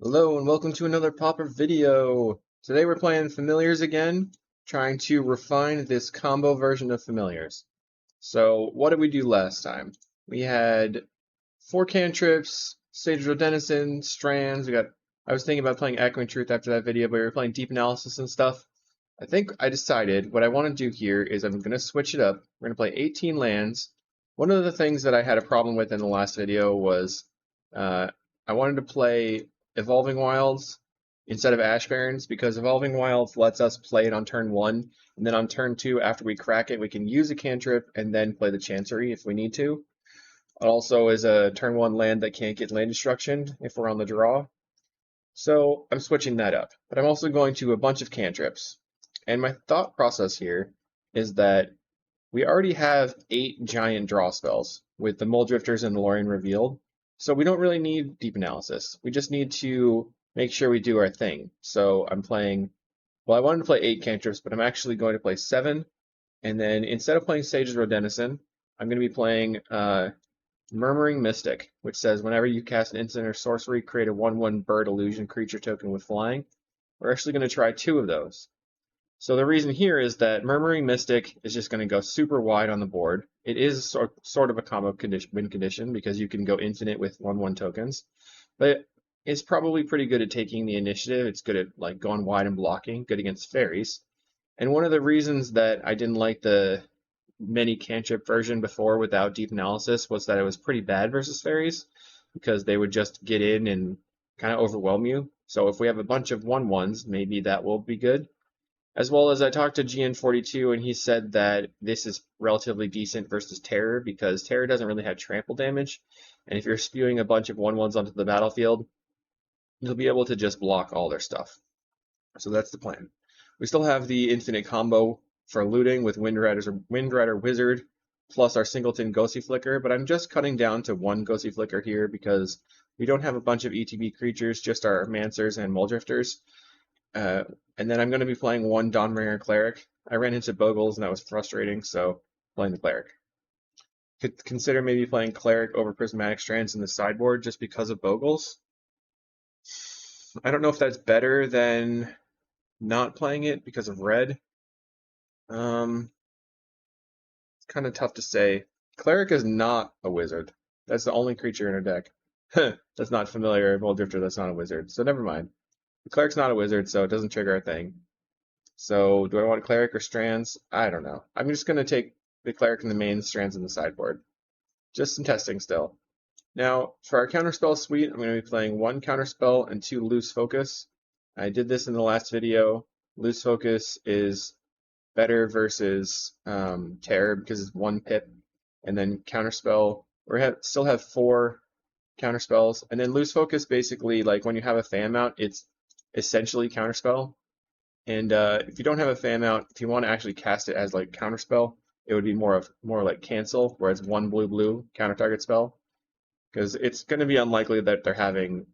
Hello and welcome to another Pauper video. Today we're playing Familiars again, trying to refine this combo version of Familiars. So what did we do last time? We had 4 cantrips, Sage of Denizen, Strands. I was thinking about playing Echoing Truth after that video, but we were playing Deep Analysis and stuff. I think I decided what I want to do here is I'm going to switch it up. We're going to play 18 lands. One of the things that I had a problem with in the last video was I wanted to play Evolving Wilds instead of Ash Barrens because Evolving Wilds lets us play it on turn 1, and then on turn 2, after we crack it, we can use a cantrip and then play the Chancery if we need to. It also is a turn 1 land that can't get land destruction if we're on the draw. So I'm switching that up, but I'm also going to a bunch of cantrips. And my thought process here is that we already have 8 giant draw spells with the Mulldrifters and the Lorien Revealed, so we don't really need Deep Analysis. We just need to make sure we do our thing. So I'm playing, well, I wanted to play 8 cantrips, but I'm actually going to play 7, and then instead of playing Sage's Denizen, I'm going to be playing Murmuring Mystic, which says whenever you cast an instant or sorcery, create a 1/1 bird illusion creature token with flying. We're actually going to try 2 of those. So the reason here is that Murmuring Mystic is just going to go super wide on the board. It is sort of a combo win condition because you can go infinite with 1/1 tokens, but it's probably pretty good at taking the initiative. It's good at like going wide and blocking, good against fairies. And one of the reasons that I didn't like the mini cantrip version before without Deep Analysis was that it was pretty bad versus fairies because they would just get in and kind of overwhelm you. So if we have a bunch of 1/1s, maybe that will be good. As well as I talked to GN42 and he said that this is relatively decent versus Terror because Terror doesn't really have trample damage. And if you're spewing a bunch of 1/1s onto the battlefield, you'll be able to just block all their stuff. So that's the plan. We still have the infinite combo for looting with Windrider Wizard plus our singleton Ghostly Flicker, but I'm just cutting down to 1 Ghostly Flicker here because we don't have a bunch of ETB creatures, just our Mancers and Mulldrifters. And then I'm going to be playing 1 Dawnbringer Cleric. I ran into Bogles and that was frustrating, so playing the Cleric. Could consider maybe playing Cleric over Prismatic Strands in the sideboard just because of Bogles. I don't know if that's better than not playing it because of red. It's kind of tough to say. Cleric is not a wizard. That's the only creature in our deck. That's not familiar. Mulldrifter, that's not a wizard. So never mind. The Cleric's not a wizard, so it doesn't trigger a thing. So do I want Cleric or Strands? I don't know. I'm just going to take the Cleric in the main, Strands in the sideboard. Just some testing still. Now, for our Counterspell suite, I'm going to be playing 1 Counterspell and 2 Loose Focus. I did this in the last video. Loose Focus is better versus Terror because it's 1 pip. And then Counterspell, still have 4 Counterspells. And then Loose Focus, basically, like when you have a fan mount, it's essentially Counterspell. And if you don't have a fan mount, if you want to actually cast it as like Counterspell, it would be more like Cancel, where it's 1 blue counter target spell. Because it's going to be unlikely that they're having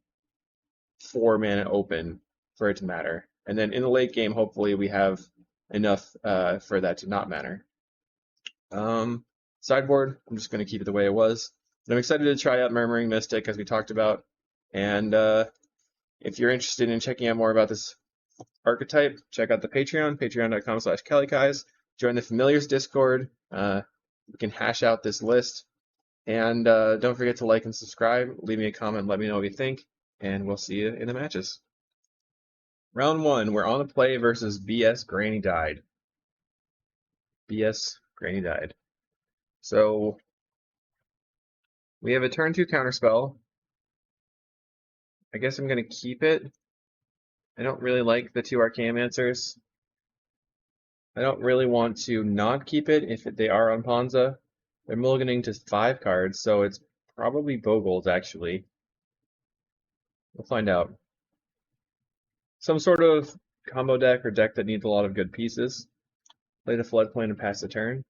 4 mana open for it to matter. And then in the late game, hopefully we have enough for that to not matter. Sideboard, I'm just going to keep it the way it was. And I'm excited to try out Murmuring Mystic, as we talked about. And if you're interested in checking out more about this archetype, check out the Patreon, patreon.com/KellyKais. Join the Familiars Discord. We can hash out this list. And don't forget to like and subscribe. Leave me a comment, let me know what you think, and we'll see you in the matches. Round 1, we're on the play versus BS Granny Died. BS Granny Died. So we have a turn 2 counterspell. I guess I'm going to keep it. I don't really like the 2 Archaeomancers. I don't really want to not keep it if they are on Ponza. They're mulliganing to 5 cards, so it's probably Bogles, actually. We'll find out. Some sort of combo deck or deck that needs a lot of good pieces. Play the Floodplain and pass the turn.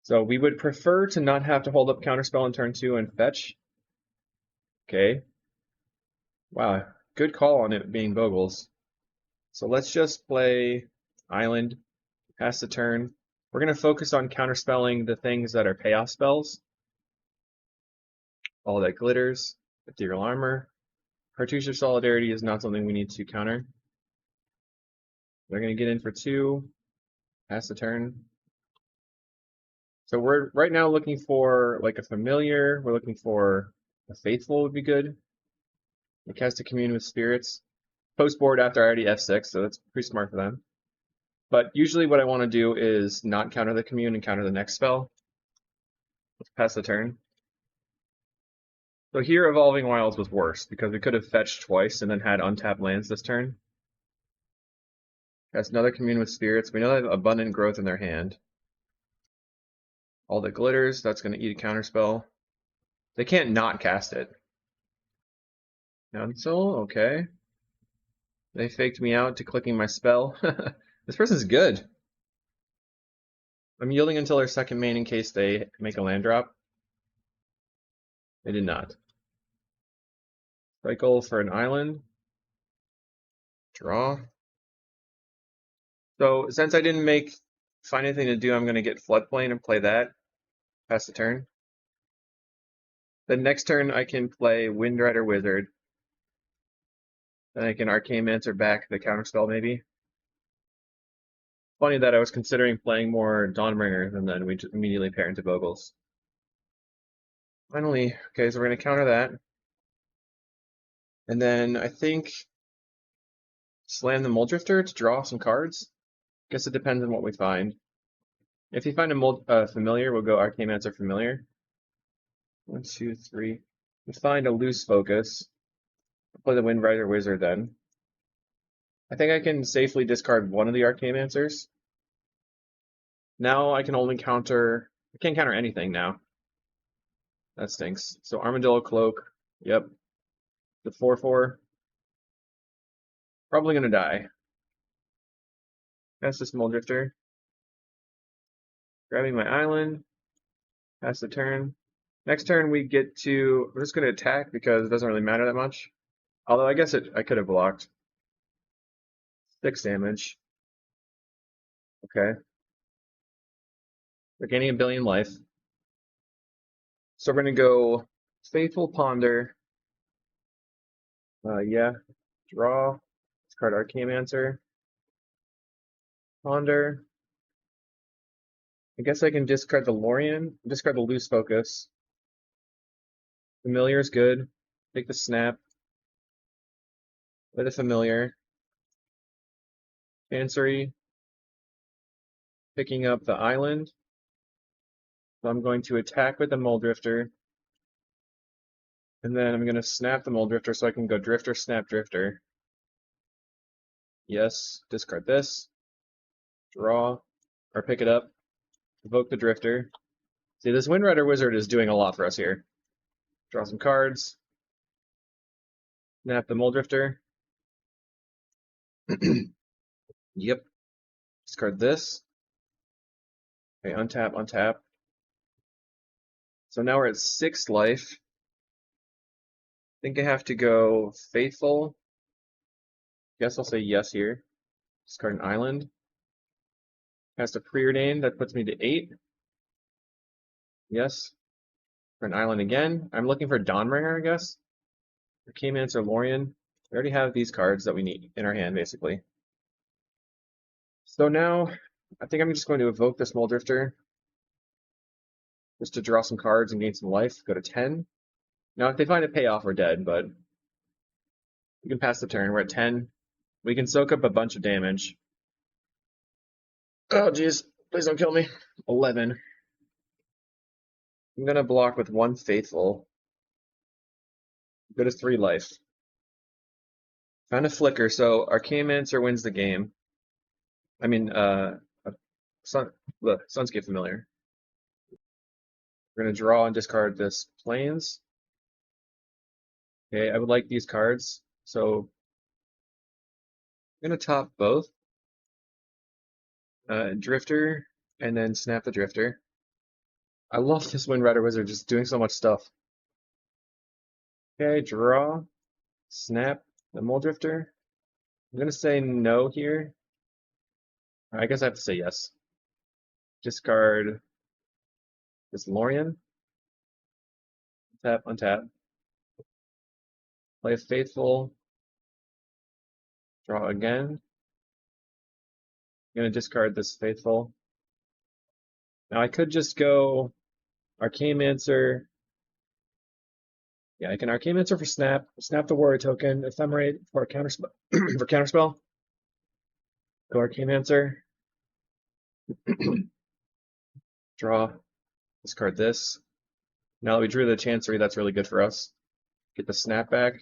So we would prefer to not have to hold up Counterspell in turn 2 and fetch. Okay. Wow, good call on it being Bogles. So let's just play Island, pass the turn. We're going to focus on counterspelling the things that are payoff spells. All that glitters, Ethereal Armor. Cartouche of Solidarity is not something we need to counter. They're going to get in for 2, pass the turn. So we're right now looking for like a familiar. We're looking for a faithful would be good. We cast a Commune with Spirits. Post board after I already F6, so that's pretty smart for them. But usually what I want to do is not counter the Commune and counter the next spell. Let's pass the turn. So here Evolving Wilds was worse because we could have fetched twice and then had untapped lands this turn. Cast another Commune with Spirits. We know they have Abundant Growth in their hand. All that glitters, that's going to eat a counterspell. They can't not cast it. Council, okay. They faked me out to clicking my spell. This person's good. I'm yielding until their second main in case they make a land drop. They did not. Cycle for an island. Draw. So since I didn't find anything to do, I'm going to get Floodplain and play that. Pass the turn. The next turn I can play Windrider Wizard. Then I can Arcane-Mancer back the counterspell maybe. Funny that I was considering playing more Dawnbringer and then we just immediately pair into Bogles. Finally, okay, so we're going to counter that. And then I think slam the Muldrifter to draw some cards. Guess it depends on what we find. If you find a familiar, we'll go Arcane-Mancer Familiar. 1, 2, 3. We find a loose focus. I'll play the Windrider Wizard then. I think I can safely discard one of the Arcane-Mancers. Now I can only counter... I can't counter anything now. That stinks. So Armadillo Cloak. Yep. The 4/4. Probably gonna die. Cast this Muldrifter. Grabbing my island. Pass the turn. Next turn we get to... We're just gonna attack because it doesn't really matter that much. Although I guess I could have blocked. 6 damage. Okay. They're gaining a billion life. So we're going to go Faithful Ponder. Yeah. Draw. Discard Arcane-Mancer. Ponder. I guess I can discard the Lorien. Discard the Loose Focus. Familiar is good. Take the Snap. Play the Familiar. Chancery. Picking up the Island. So I'm going to attack with the Muldrifter. And then I'm going to snap the Muldrifter so I can go Drifter, Snap, Drifter. Yes, discard this. Draw. Or pick it up. Evoke the Drifter. See, this Windrider Wizard is doing a lot for us here. Draw some cards. Snap the Muldrifter. Yep. Discard this. Okay, untap, untap. So now we're at 6 life. I think I have to go Faithful. Guess I'll say yes here. Discard an island. Cast a Preordain, that puts me to 8. Yes. For an island again. I'm looking for Dawnbringer, I guess. Arcane-Mancer Lorien. We already have these cards that we need in our hand, basically. So now, I think I'm just going to evoke this Muldrifter. Just to draw some cards and gain some life. Go to 10. Now, if they find a payoff, we're dead, but we can pass the turn. We're at 10. We can soak up a bunch of damage. Oh, jeez. Please don't kill me. 11. I'm going to block with 1 Faithful. Go to 3 life. Found a Flicker, so Arcane-Mancer wins the game. I mean, Sunscape Familiar. We're going to draw and discard this Plains. Okay, I would like these cards, so I'm going to top both. Drifter, and then snap the Drifter. I love this Windrider Wizard, just doing so much stuff. Okay, draw, snap the Muldrifter. I'm going to say no here. I guess I have to say yes. Discard this Lorien. Tap, untap. Play a Faithful. Draw again. I'm going to discard this Faithful. Now I could just go Arcane-Mancer. Yeah, I can Arcane-Mancer for Snap. Snap the Warrior token. Ephemerate for Counterspell. For Counterspell. Go Arcane-Mancer. Draw. Discard this. Now that we drew the Chancery, that's really good for us. Get the Snap back.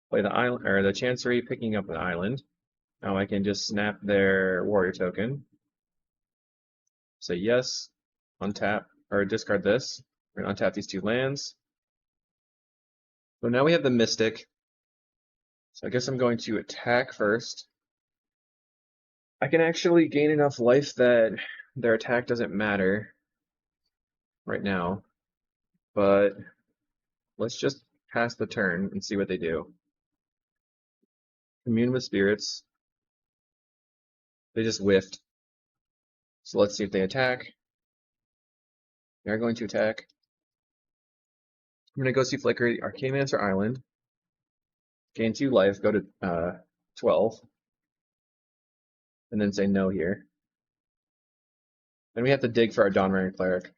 Play the island or the Chancery, picking up an island. Now I can just snap their Warrior token. Say yes. Untap or discard this. We're gonna untap these two lands. So now we have the Mystic. So I guess I'm going to attack first. I can actually gain enough life that their attack doesn't matter right now. But let's just pass the turn and see what they do. Commune with Spirits. They just whiffed. So let's see if they attack. They're going to attack. I'm going to go see Flicker, Arcane-Mancer Island. Gain 2 life, go to 12. And then say no here. Then we have to dig for our Dawnmare Cleric.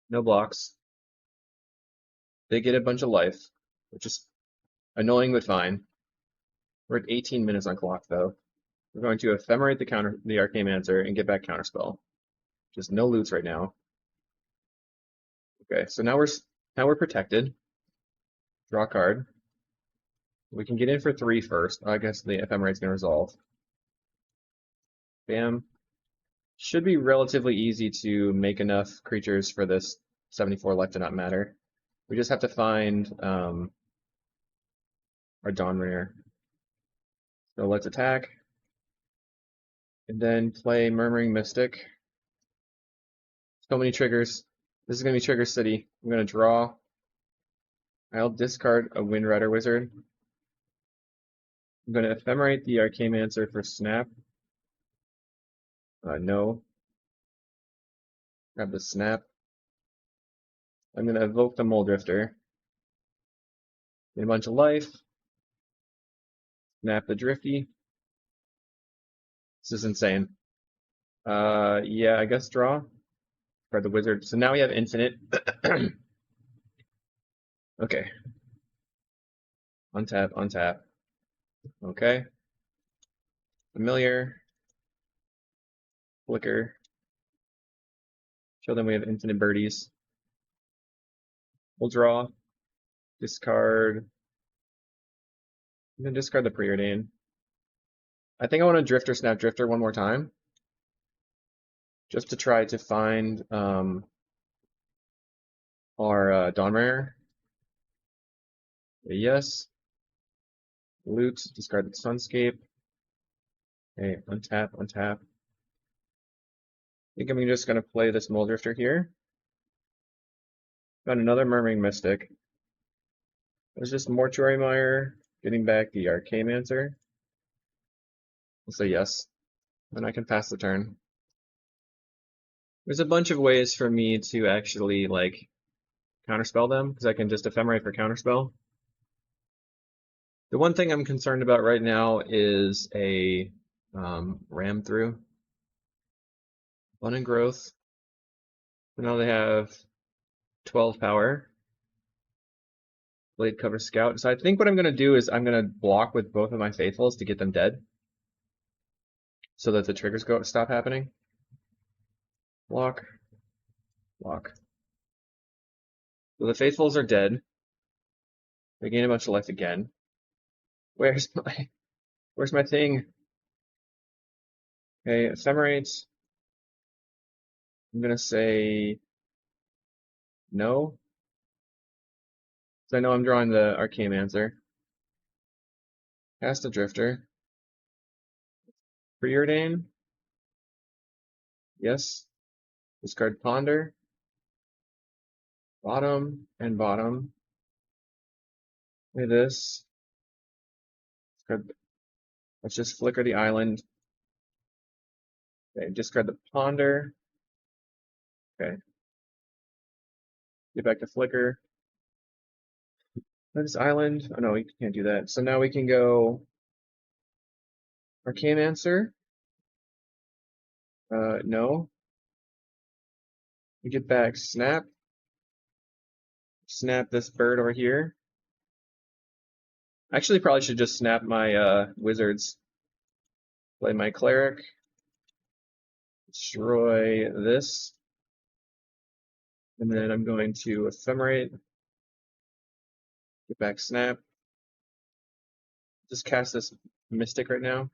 No blocks. They get a bunch of life, which is annoying but fine. We're at 18 minutes on clock though. We're going to ephemerate the Arcane-Mancer and get back Counterspell. Just no loots right now. Okay, so now we're protected. Draw a card. We can get in for 3 first. I guess the ephemerate's gonna resolve. Bam. Should be relatively easy to make enough creatures for this 74 life to not matter. We just have to find our Dawnmare. So let's attack. And then play Murmuring Mystic. So many triggers. This is going to be Trigger City. I'm going to draw. I'll discard a Windrider Wizard. I'm going to ephemerate the Arcane-Mancer for Snap. No. Grab the Snap. I'm going to evoke the Muldrifter. Get a bunch of life. Snap the Drifty. This is insane. Yeah, I guess draw. Card the Wizard. So now we have infinite. Okay. Untap, untap. Okay. Familiar. Flicker. Show them we have infinite birdies. We'll draw. Discard. I'm gonna discard the Preordain. I think I want to Drifter, Snap Drifter one more time. Just to try to find our Dawnmare. Yes. Loot, discard the Sunscape. Okay, untap, untap. I think I'm just going to play this Muldrifter here. Got another Murmuring Mystic. There's just Mortuary Mire, getting back the Arcane-Mancer. We'll say yes. Then I can pass the turn. There's a bunch of ways for me to actually, like, counterspell them, because I can just Ephemerate for counterspell. The one thing I'm concerned about right now is a ram through. Abundant Growth. So now they have 12 power. Blade Cover Scout. So I think what I'm going to do is I'm going to block with both of my Faithfuls to get them dead. So that the triggers stop happening. Block. Block. So the Faithfuls are dead. They gain a bunch of life again. Where's my thing? Okay, Ephemerates. I'm gonna say no. So I know I'm drawing the Arcane-Mancer. Cast a Drifter. Preordain. Yes. Discard Ponder. Bottom and bottom. Play this. Discard. Let's just flicker the island. Okay, discard the Ponder. Okay. Get back to flicker. This island. Oh no, we can't do that. So now we can go Arcane-Answer. No. We get back Snap. Snap this bird over here. Actually, probably should just snap my wizards. Play my cleric. Destroy this. And then I'm going to ephemerate. Get back snap. Just cast this mystic right now.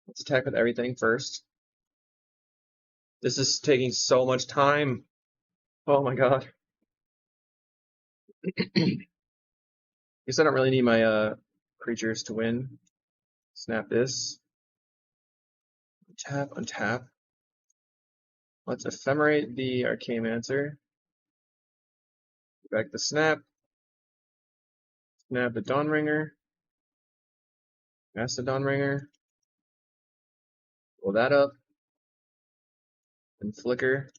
Let's attack with everything first. This is taking so much time. Oh my god. Guess I don't really need my creatures to win. Snap this. Tap, untap. Let's ephemerate the Arcane-Answer. Back the snap. Snap the Dawnbringer. Cast the Dawnbringer. Pull that up. And flicker.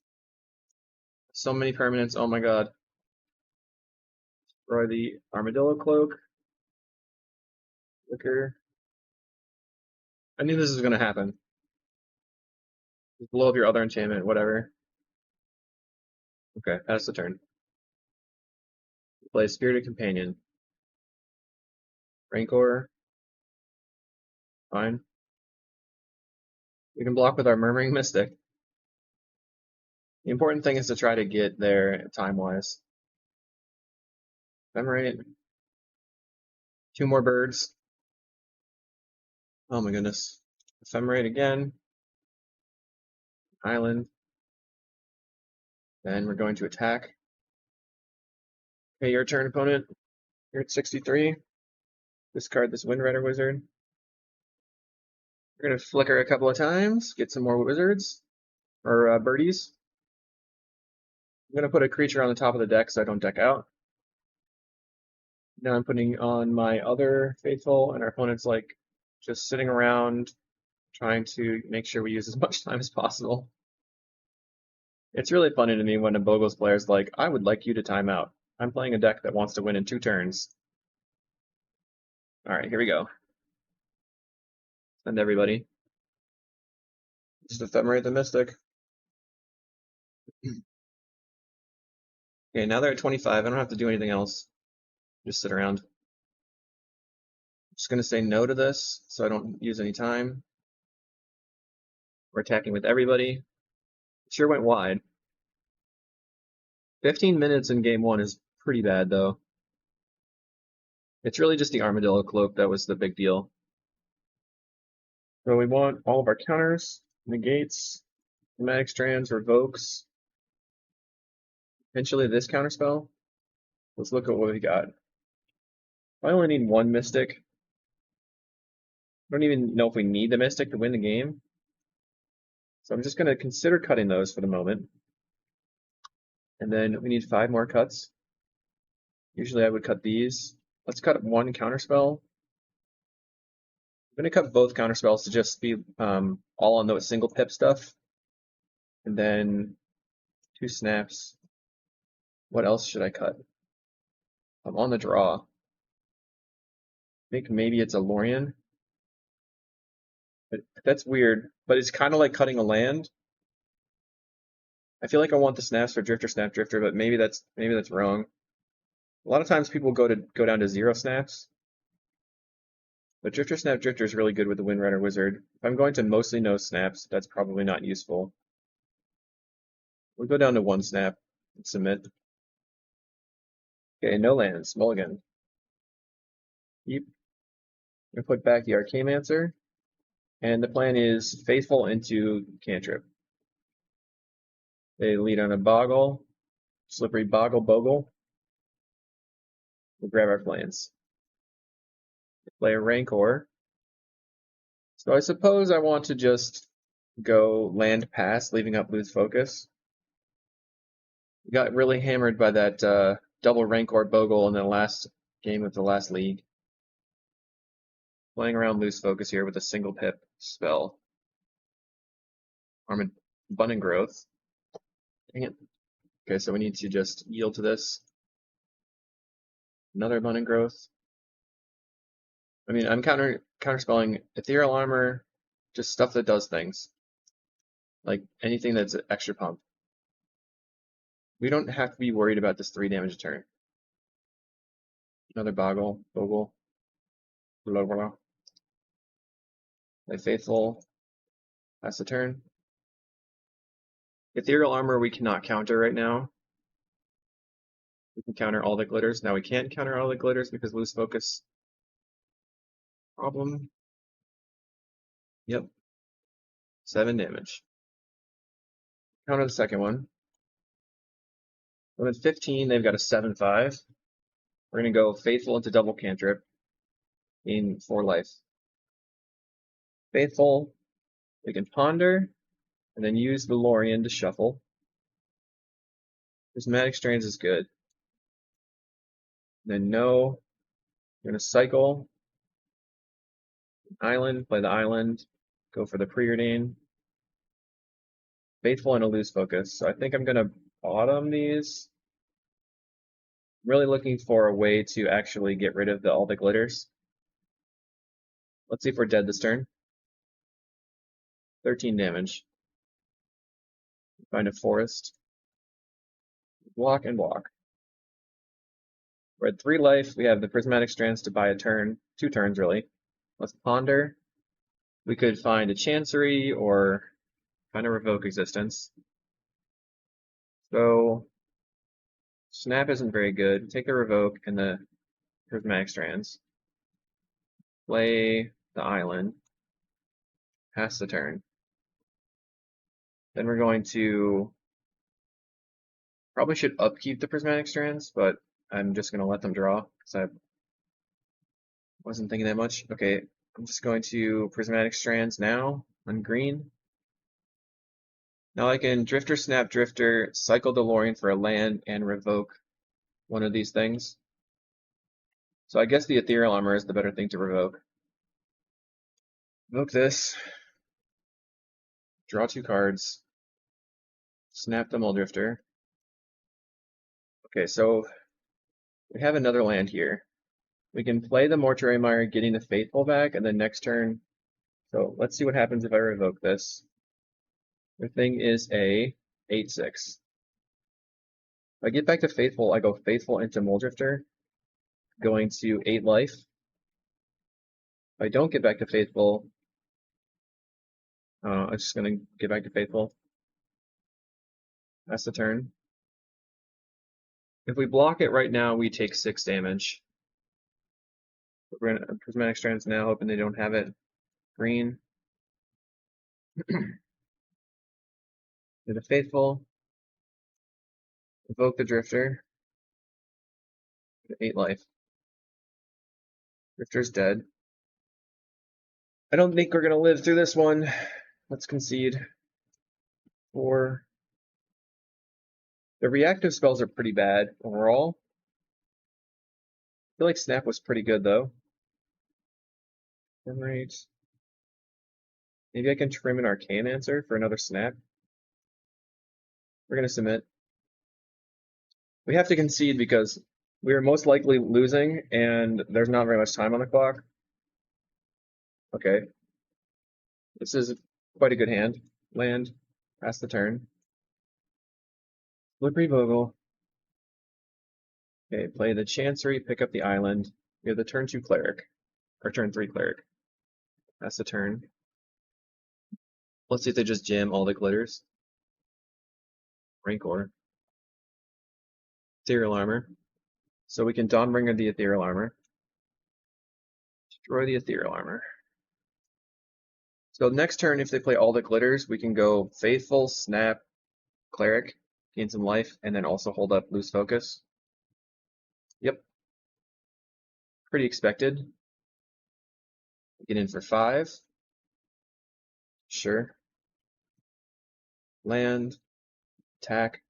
So many permanents, oh my god. Destroy the Armadillo Cloak. Flicker. I knew this was going to happen. Just blow up your other enchantment, whatever. Okay, that's the turn. Play Spirited Companion. Rancor. Fine. We can block with our Murmuring Mystic. The important thing is to try to get there time-wise. Ephemerate. 2 more birds. Oh my goodness. Ephemerate again. Island. Then we're going to attack. Okay, your turn, opponent. You're at 63. Discard this Windrider Wizard. We're going to flicker a couple of times, get some more wizards, or birdies. I'm going to put a creature on the top of the deck so I don't deck out. Now I'm putting on my other faithful, and our opponent's like just sitting around trying to make sure we use as much time as possible. It's really funny to me when a Bogles player's like, I would like you to time out. I'm playing a deck that wants to win in 2 turns. Alright, here we go. Send everybody. Just ephemerate the Mystic. Okay, now they're at 25. I don't have to do anything else. Just sit around. I'm just going to say no to this so I don't use any time. We're attacking with everybody. It sure went wide. 15 minutes in game 1 is pretty bad, though. It's really just the Armadillo Cloak that was the big deal. So we want all of our counters, negates, thematic strands, revokes. Eventually this counterspell. Let's look at what we got. I only need 1 Mystic. I don't even know if we need the Mystic to win the game. So I'm just going to consider cutting those for the moment. And then we need 5 more cuts. Usually I would cut these. Let's cut 1 counterspell. I'm going to cut both counterspells to just be all on the single pip stuff. And then 2 snaps. What else should I cut? I'm on the draw. I think maybe it's a Lorien. But that's weird. But it's kind of like cutting a land. I feel like I want the snaps for Drifter, Snap, Drifter, but maybe that's wrong. A lot of times people go down to 0 snaps. But Drifter, Snap, Drifter is really good with the Windrider Wizard. If I'm going to mostly no snaps, that's probably not useful. We'll go down to 1 snap and submit. Okay, no lands. Mulligan. Yep. I'm going to put back the Arcane-Answer. And the plan is Faithful into Cantrip. They lead on a Boggle. Slippery Boggle Bogle. We'll grab our planes. Play a Rancor. So I suppose I want to just go land pass, leaving up lose focus. We got really hammered by that double Rancor Bogle in the last game of the last league. Playing around loose focus here with a single pip spell. Abundant Growth. Dang it. Okay, so we need to just yield to this. Another abundant growth. I mean, I'm counterspelling Ethereal Armor, just stuff that does things. Like anything that's an extra pump. We don't have to be worried about this 3 damage a turn. Another Bogle. Blah, blah, blah. Play Faithful. Pass the turn. Ethereal Armor we cannot counter right now. We can counter all the glitters. Now we can't counter all the glitters because lose focus. Problem. Yep. 7 damage. Counter the second one. With 15, they've got a 7/5. We're going to go Faithful into double cantrip. Gain 4 life. Faithful. We can Ponder. And then use the Lorien to shuffle. Prismatic Strands is good. And then no. We're going to cycle. Island. Play the island. Go for the preordain. Faithful and a lose focus. So I think I'm going to bottom these. Really looking for a way to actually get rid of all the glitters. Let's see if we're dead this turn. 13 damage. Find a forest. Block and block. We're at 3 life. We have the Prismatic Strands to buy a turn. 2 turns, really. Let's Ponder. We could find a Chancery or find a Revoke Existence. So, Snap isn't very good. Take the Revoke and the Prismatic Strands. Play the Island. Pass the turn. Then we're going to probably should upkeep the Prismatic Strands, but I'm just going to let them draw because I wasn't thinking that much. Okay, I'm just going to Prismatic Strands now on green. Now I can Drifter, Snap, Drifter, cycle DeLorean for a land, and revoke one of these things. So I guess the Ethereal Armor is the better thing to revoke. Revoke this. Draw 2 cards. Snap the Muldrifter. Okay, so we have another land here. We can play the Mortuary Mire, getting the Faithful back, and then next turn. So let's see what happens if I revoke this. The thing is a 8/6. If I get back to Faithful, I go Faithful into Muldrifter, going to 8 life. If I don't get back to Faithful, I'm just going to get back to Faithful. That's the turn. If we block it right now, we take 6 damage. We're going to Prismatic Strands now, hoping they don't have it. Green. Did a Faithful. Evoke the Drifter. 8 life. Drifter's dead. I don't think we're going to live through this one. Let's concede. 4. The reactive spells are pretty bad overall. I feel like Snap was pretty good though. Rate. Maybe I can trim an Arcane Answer for another Snap. We're going to submit. We have to concede because we are most likely losing and there's not very much time on the clock. Okay. This is quite a good hand. Land. Pass the turn. Slippery Bogle. Okay, play the Chancery, pick up the island. We have the turn 2 Cleric. Or turn 3 Cleric. Pass the turn. Let's see if they just jam all the glitters. Rancor. Ethereal Armor. So we can Dawnbringer the Ethereal Armor. Destroy the Ethereal Armor. So next turn, if they play all the glitters, we can go Faithful, Snap, Cleric, gain some life, and then also hold up Loose Focus. Yep. Pretty expected. Get in for 5. Sure. Land. Attack.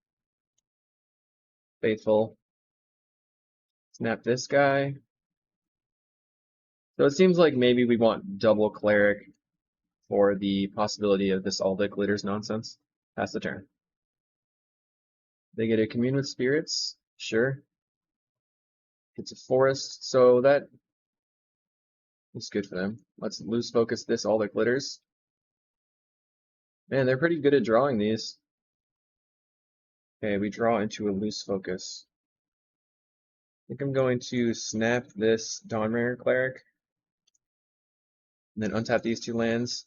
Faithful. Snap this guy. So it seems like maybe we want double Cleric for the possibility of this all the glitters nonsense. Pass the turn. They get a Commune with Spirits. Sure. It's a forest, so that is good for them. Let's loose focus this all their glitters. Man, they're pretty good at drawing these. Okay, we draw into a loose focus. I think I'm going to snap this Dawnbringer Cleric, and then untap these two lands,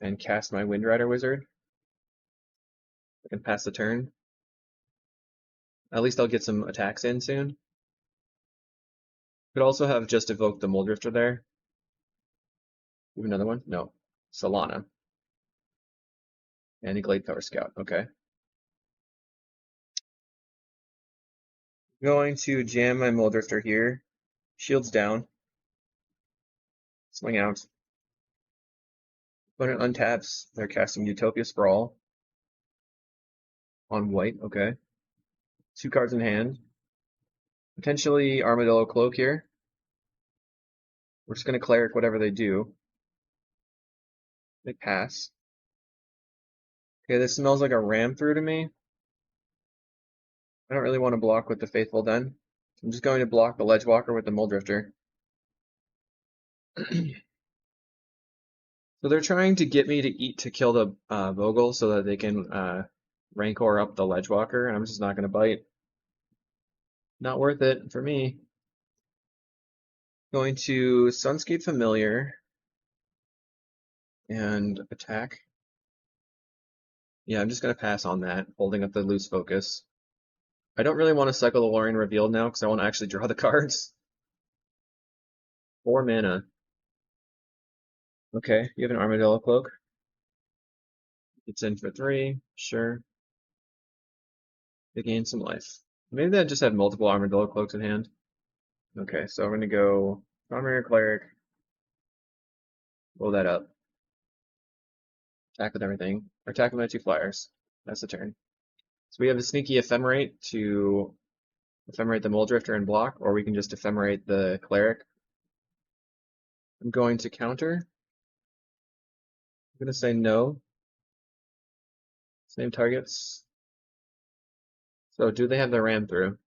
and cast my Windrider Wizard. I can pass the turn. At least I'll get some attacks in soon. Could also have just evoked the Muldrifter there. You have another one? No. Solana. And a Gladefeller Scout. Okay. Going to jam my Muldrifter here. Shields down. Swing out. Opponent untaps. They're casting Utopia Sprawl. On white. Okay. 2 cards in hand. Potentially Armadillo Cloak here. We're just going to Cleric whatever they do. They pass. Okay, this smells like a ram through to me. I don't really want to block with the Faithful Den. I'm just going to block the Ledgewalker with the Muldrifter. So they're trying to get me to kill the Bogles so that they can Rancor up the Ledgewalker, and I'm just not going to bite. Not worth it for me. Going to Sunscape Familiar and attack. Yeah, I'm just going to pass on that, holding up the loose focus. I don't really want to cycle the Lorien Revealed now because I want to actually draw the cards. 4 mana. Okay, you have an Armadillo Cloak. It's in for 3, sure. They gain some life. Maybe they just had multiple Armadillo Cloaks in hand. Okay, so I'm going to go Primary Cleric, blow that up. Attack with everything. Or attack with my 2 flyers. That's the turn. So we have a sneaky Ephemerate to Ephemerate the Muldrifter and block, or we can just Ephemerate the Cleric. I'm going to counter. I'm going to say no. Same targets. So do they have the ram through?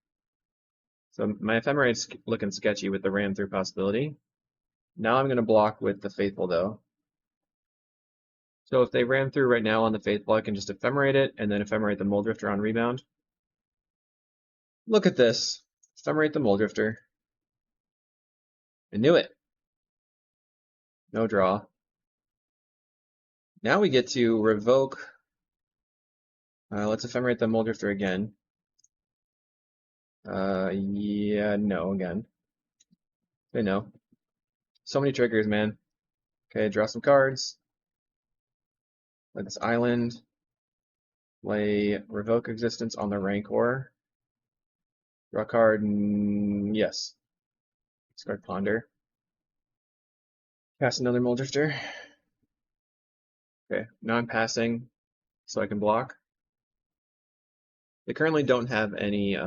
So my Ephemerate's looking sketchy with the ram through possibility. Now I'm going to block with the Faithful though. So if they ram through right now on the Faithful, I can just Ephemerate it and then Ephemerate the Muldrifter on rebound. Look at this. Ephemerate the Muldrifter. I knew it. No draw. Now we get to revoke. Let's Ephemerate the Muldrifter again. Yeah, no, again. Say no. So many triggers, man. Okay, draw some cards. Play this island. Play Revoke Existence on the Rancor. Draw a card, yes. Discard Ponder. Cast another Muldrifter. Okay, now I'm passing so I can block. They currently don't have any,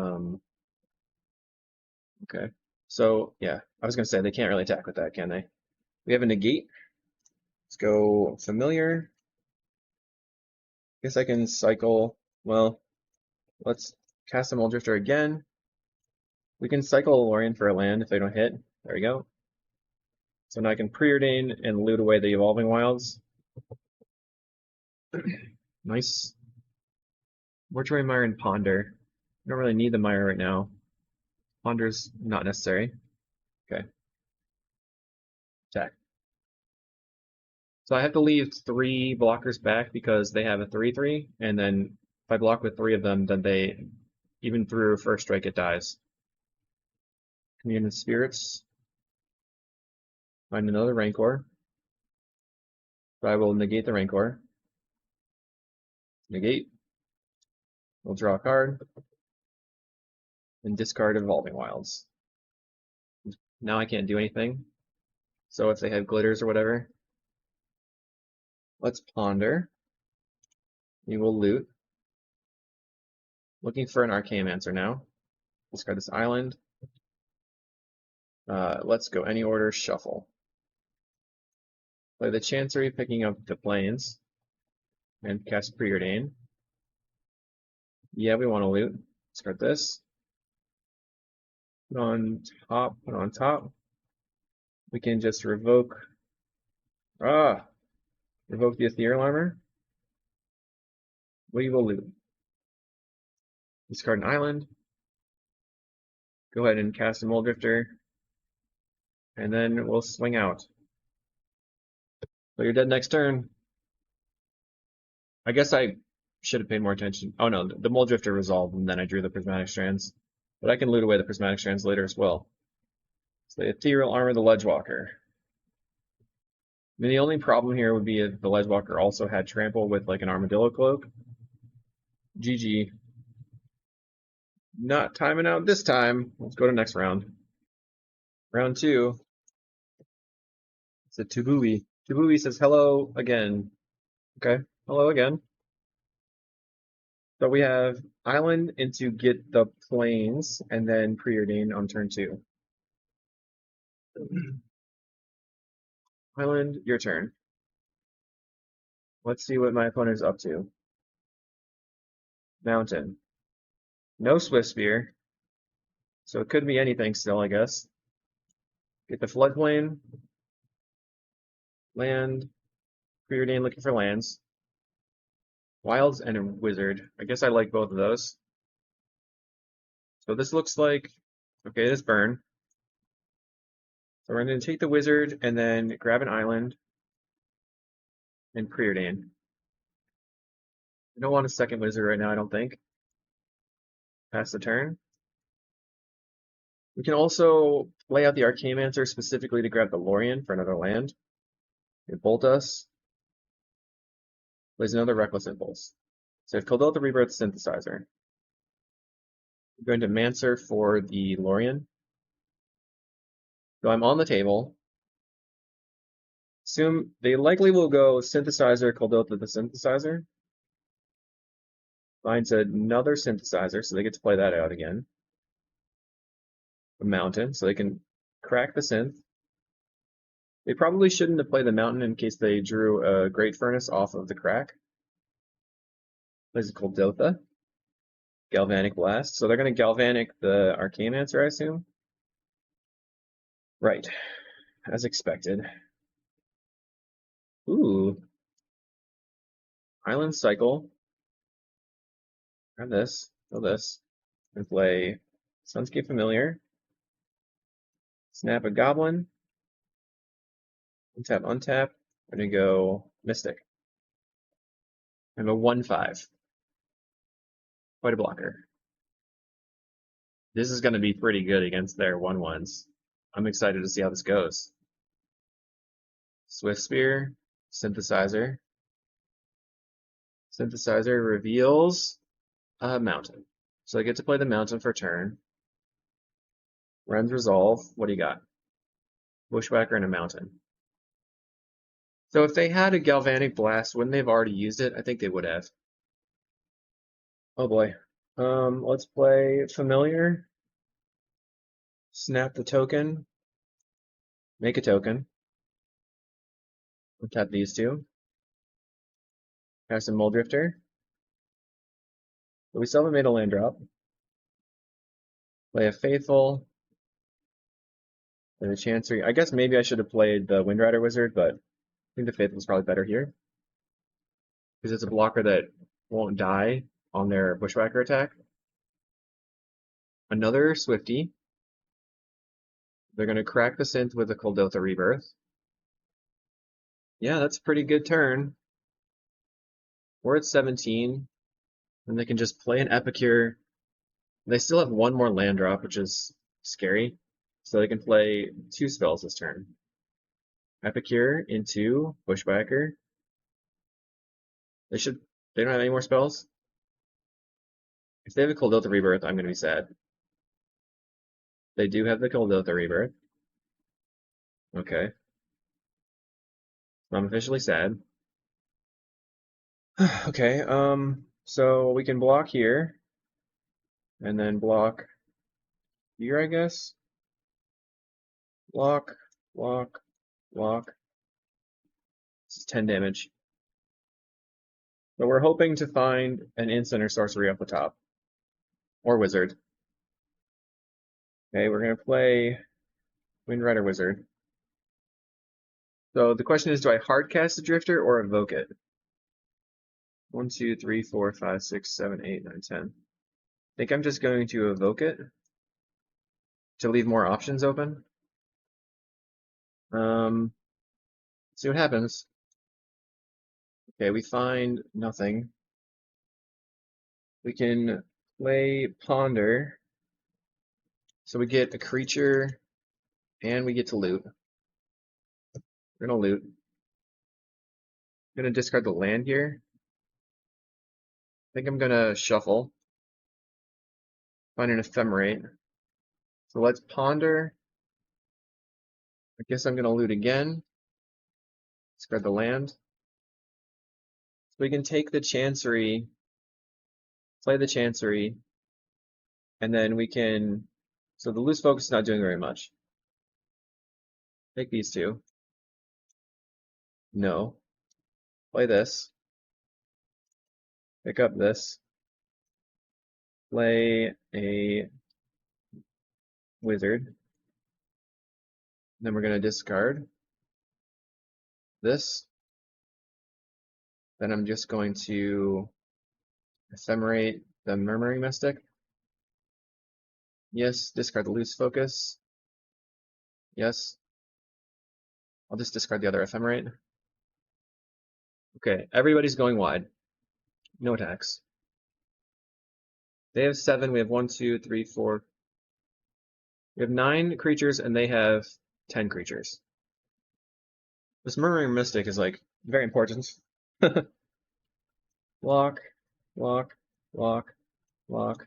okay. So, yeah, I was going to say they can't really attack with that, can they? We have a negate. Let's go Familiar. Guess I can cycle, well, let's cast a Muldrifter again. We can cycle a Lorien for a land if they don't hit. There we go. So now I can preordain and loot away the Evolving Wilds. Nice. Mortuary Mire and Ponder. I don't really need the Mire right now. Ponder's not necessary. Okay. Attack. So I have to leave 3 blockers back because they have a 3/3, and then if I block with 3 of them, then they, even through first strike, it dies. Commune with Spirits. Find another Rancor. So I will negate the Rancor. Negate. We'll draw a card. And discard Evolving Wilds. Now I can't do anything. So if they have glitters or whatever, let's Ponder. We will loot. Looking for an Archaeomancer now. Discard this island. Let's go any order, shuffle. Play the Chancery, picking up the Plains. And cast Preordain. Yeah, we want to loot. Discard this. Put on top, put on top. We can just revoke, revoke the Ethereal Armor. We will loot. Discard an island. Go ahead and cast a Muldrifter. And then we'll swing out. So you're dead next turn. I guess I should have paid more attention. Oh no, the Muldrifter resolved, and then I drew the Prismatic Strands. But I can loot away the Prismatic Strands later as well. So the Ethereal Armor, the Ledgewalker. I mean, the only problem here would be if the Ledgewalker also had Trample with like an Armadillo Cloak. GG. Not timing out this time. Let's go to next round. Round 2. It's a Tubui. Tubui says hello again. Okay, hello again. So we have Island into get the Plains, and then Preordain on turn 2. Island, your turn. Let's see what my opponent is up to. Mountain. No Swift Spear. So it could be anything still, I guess. Get the Floodplain. Land. Preordain looking for lands. Wilds and a Wizard. I guess I like both of those. So this looks like, okay, this burn. So we're going to take the Wizard and then grab an island and Preordain. I don't want a second Wizard right now, I don't think. Pass the turn. We can also play out the Archaeomancer specifically to grab the Lorien for another land. It bolt us. Plays another Reckless Impulse. So if Kuldotha Rebirth Synthesizer. I'm going to Mancer for the Lorien. So I'm on the table. Assume they likely will go Synthesizer, Kuldotha the Synthesizer. Finds another Synthesizer, so they get to play that out again. A Mountain, so they can crack the Synth. They probably shouldn't have played the Mountain in case they drew a Great Furnace off of the crack. Plays a Kuldotha. Galvanic Blast. So they're going to Galvanic the Archaeomancer, I assume? Right. As expected. Ooh. Island Cycle. Grab this. Kill this. And play Sunscape Familiar. Snap a Goblin. Untap, untap. I'm going to go Mystic. I have a 1/5. Quite a blocker. This is going to be pretty good against their 1/1s. I'm excited to see how this goes. Swift Spear, Synthesizer. Synthesizer reveals a Mountain. So I get to play the Mountain for turn. Ren's Resolve. What do you got? Bushwhacker and a Mountain. So if they had a Galvanic Blast, wouldn't they have already used it? I think they would have. Oh boy. Let's play Familiar. Snap the token. Make a token. We'll tap these two. Have some Muldrifter. But we still haven't made a land drop. Play a Faithful. Play the Chancery. I guess maybe I should have played the Windrider Wizard, but I think the Faithful is probably better here. Because it's a blocker that won't die on their Bushwhacker attack. Another Swifty. They're going to crack the Synth with a Kuldotha Rebirth. Yeah, that's a pretty good turn. We're at 17. And they can just play an Epicure. They still have one more land drop, which is scary. So they can play 2 spells this turn. Epicure into Bushwhacker. They don't have any more spells? If they have a Kuldotha Rebirth, I'm going to be sad. They do have the Kuldotha Rebirth. Okay. I'm officially sad. Okay, so we can block here. And then block here, I guess. Block, block, block. This is 10 damage. But we're hoping to find an instant or sorcery up the top. Or wizard. Okay, we're gonna play Windrider Wizard. So the question is, do I hardcast the Drifter or evoke it? 1, 2, 3, 4, 5, 6, 7, 8, 9, 10. I think I'm just going to evoke it to leave more options open. See what happens. Okay, we find nothing. We can play Ponder. So we get a creature and we get to loot. We're gonna loot. I'm gonna discard the land here. I think I'm gonna shuffle. Find an ephemerate. So let's ponder. I guess I'm gonna loot again. Discard the land. So we can take the Chancery, play the Chancery, and then we can. So the loose focus is not doing very much. Take these two. No. Play this. Pick up this. Play a wizard. Then we're going to discard this. Then I'm just going to ephemerate the Murmuring Mystic. Yes, discard the loose focus. Yes. I'll just discard the other ephemerate. Okay, everybody's going wide. No attacks. They have 7, we have 1, 2, 3, 4. We have 9 creatures and they have 10 creatures. This Murmuring Mystic is like very important. Block, block, block, block,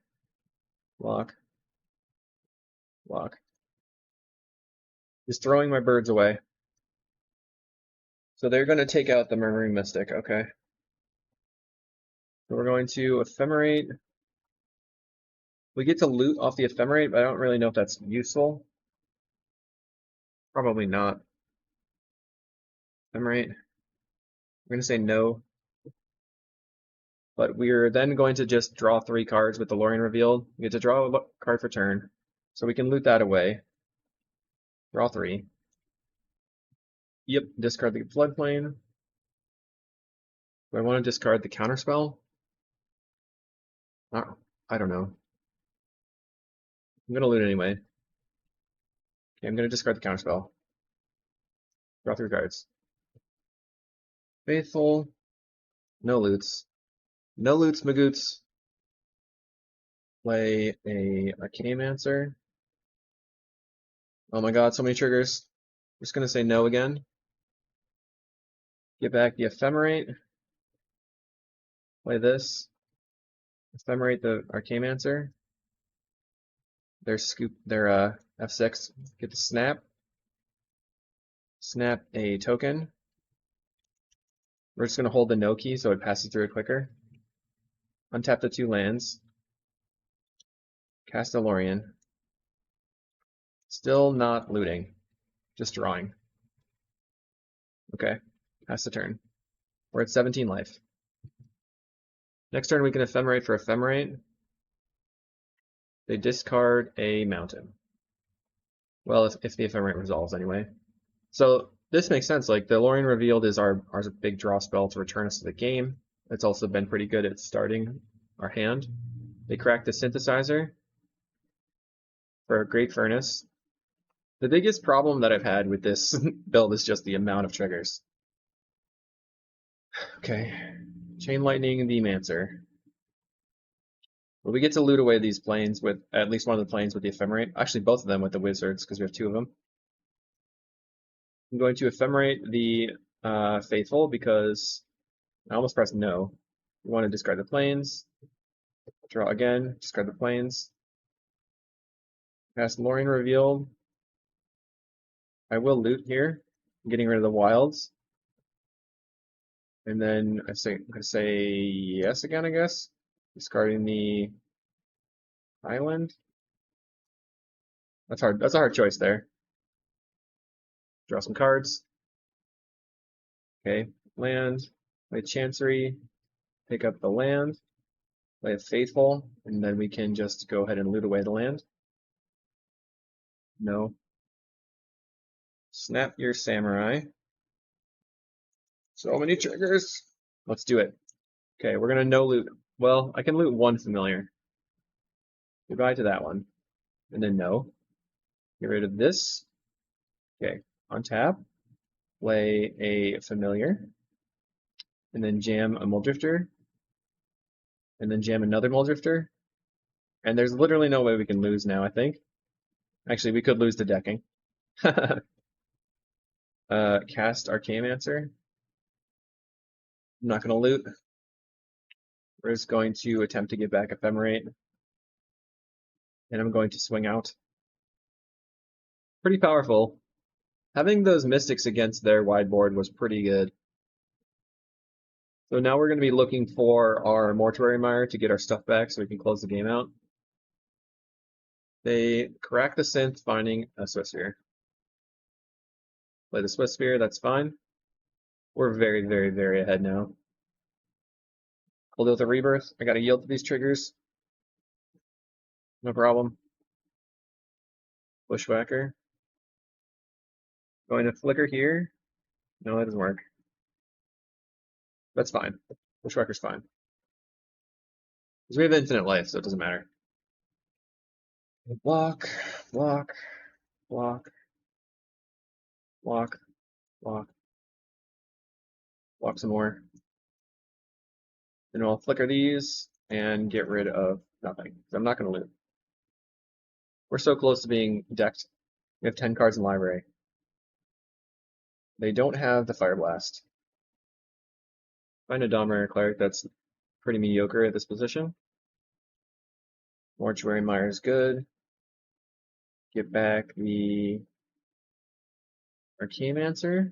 block, block. Just throwing my birds away. So they're going to take out the Murmuring Mystic, okay. So we're going to ephemerate. We get to loot off the ephemerate, but I don't really know if that's useful. Probably not. Ephemerate. We're going to say no. But we're then going to just draw 3 cards with the Lorien revealed. We get to draw a card for turn. So we can loot that away. Draw 3. Yep, discard the floodplain. Do I want to discard the counterspell? I don't know. I'm going to loot anyway. Okay, I'm going to discard the counterspell. Draw 3 cards. Faithful. No loots. No loots, Magoots. Play a Arcanomancer. Oh my god, so many triggers. I'm just going to say no again. Get back the Ephemerate. Play this. Ephemerate the Arcanomancer. Their F6. Get the Snap. Snap a token. We're just going to hold the no key so it passes through it quicker. Untap the 2 lands. Cast a Lorien. Still not looting. Just drawing. Okay. Pass the turn. We're at 17 life. Next turn we can ephemerate for ephemerate. They discard a mountain. Well, if the ephemerate resolves anyway. So this makes sense. Like the Lorien revealed is our big draw spell to return us to the game. It's also been pretty good at starting our hand. They cracked the synthesizer for a Great Furnace. The biggest problem that I've had with this build is just the amount of triggers. Okay, Chain Lightning the Mancer. Well, we get to loot away these planes with at least one of the planes with the ephemerate. Actually, both of them with the wizards because we have 2 of them. I'm going to ephemerate the Faithful because I almost pressed no. We want to discard the planes. Draw again, discard the planes. Cast Lorien revealed. I will loot here, getting rid of the wilds. And then I'm gonna say yes again, I guess. Discarding the island. That's hard. That's a hard choice there. Draw some cards. Okay, land. Play Chancery. Pick up the land. Play a Faithful, and then we can just go ahead and loot away the land. No. Snap your samurai. So many triggers. Let's do it. Okay, we're gonna no loot. Well, I can loot one familiar. Goodbye to that one. And then no. Get rid of this. Okay, untap. Play a familiar. And then jam a Muldrifter. And then jam another Muldrifter. And there's literally no way we can lose now, I think. Actually, we could lose to decking. Cast Archaeomancer. I'm not going to loot. We're just going to attempt to get back Ephemerate. And I'm going to swing out. Pretty powerful. Having those Mystics against their wide board was pretty good. So now we're going to be looking for our Mortuary Mire to get our stuff back so we can close the game out. They crack the synth, finding a Swiftspear. Play the Swiftspear, that's fine. We're very, very, very ahead now. Kuldotha Rebirth, I gotta yield to these triggers. No problem. Bushwhacker. Going to flicker here. No, that doesn't work. That's fine. Bushwhacker's fine. Because we have infinite life, so it doesn't matter. Block, block, block, block, block. Block some more. Then I'll flicker these and get rid of nothing. I'm not going to loot. We're so close to being decked. We have 10 cards in library. They don't have the Fire Blast. Find a Dominator Cleric that's pretty mediocre at this position. Mortuary Mire is good. Get back the Archaeomancer.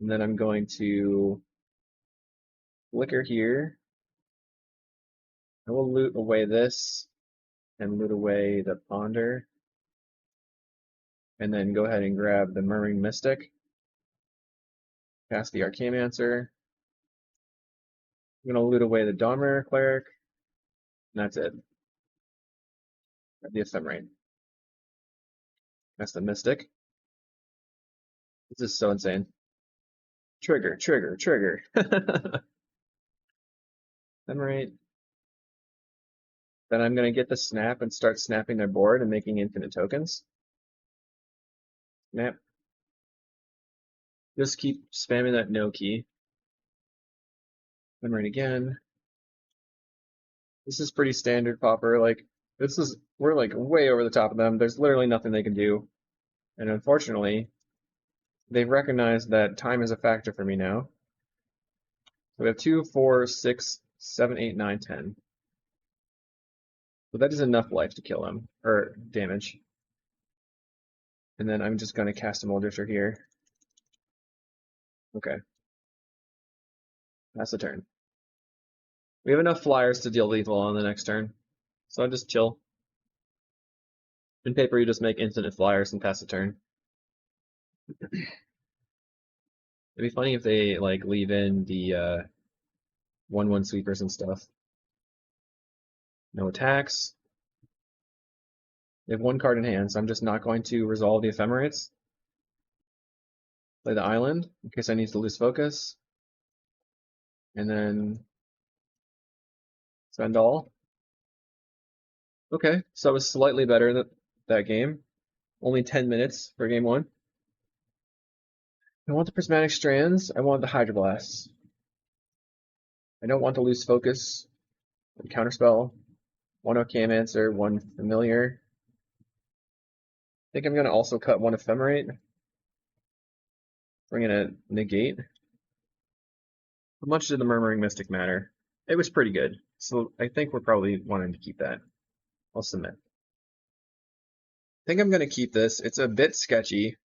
And then I'm going to flicker here. I will loot away this and loot away the Ponder. And then go ahead and grab the Murmuring Mystic. Cast the Archaeomancer. I'm going to loot away the Dominator Cleric. And that's it. Grab the Ephemerate. That's the Mystic. This is so insane. Trigger, trigger, trigger. Ephemerate. Then I'm going to get the snap and start snapping their board and making infinite tokens. Snap. Just keep spamming that no key. Ephemerate again. This is pretty standard Pauper. Like, we're like way over the top of them. There's literally nothing they can do. And unfortunately, they've recognized that time is a factor for me now. So we have 2, 4, 6, 7, 8, 9, 10. So that is enough life to kill him, or damage. And then I'm just going to cast a Muldrifter here. Okay. That's the turn. We have enough flyers to deal lethal on the next turn. So I just chill. In paper, you just make infinite flyers and pass the turn. It'd be funny if they like leave in the 1/1 sweepers and stuff. No attacks. They have one card in hand, so I'm just not going to resolve the Ephemerates. Play the island in case I need to lose focus. And then spend all. Okay, so I was slightly better that game. Only 10 minutes for game 1. I want the Prismatic Strands. I want the Hydroblasts. I don't want to lose focus. Counterspell. 1 Archaeomancer, 1 Familiar. I think I'm going to also cut 1 Ephemerate. Bring in a Negate. How much did the Murmuring Mystic matter? It was pretty good. So I think we're probably wanting to keep that. I'll submit. I think I'm going to keep this. It's a bit sketchy.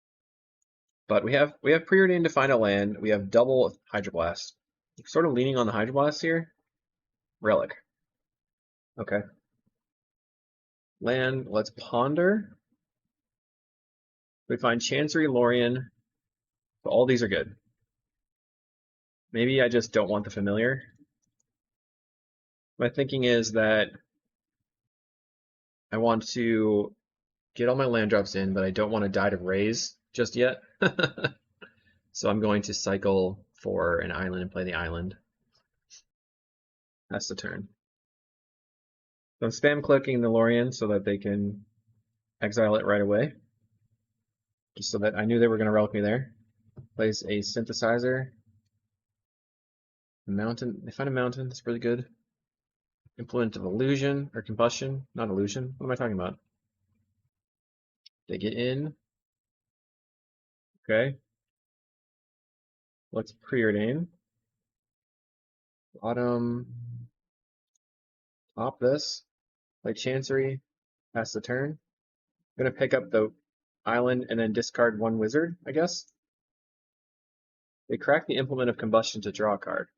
But we have preordained to find a land. We have double Hydroblast. I'm sort of leaning on the Hydroblast here. Relic. Okay. Land, let's ponder. We find Chancery, Lorien. So all these are good. Maybe I just don't want the familiar. My thinking is that I want to get all my land drops in, but I don't want to die to raise just yet. So I'm going to cycle for an island and play the island. That's the turn. So I'm spam clicking the Lorien so that they can exile it right away. Just so that I knew they were going to relic me there. Plays a synthesizer. A mountain. They find a mountain. That's really good. Implement of illusion or combustion. Not illusion. What am I talking about? They get in. Okay. Let's preordain. Bottom. Top this. Play Chancery. Pass the turn. I'm going to pick up the island and then discard one wizard, I guess. They crack the implement of combustion to draw a card.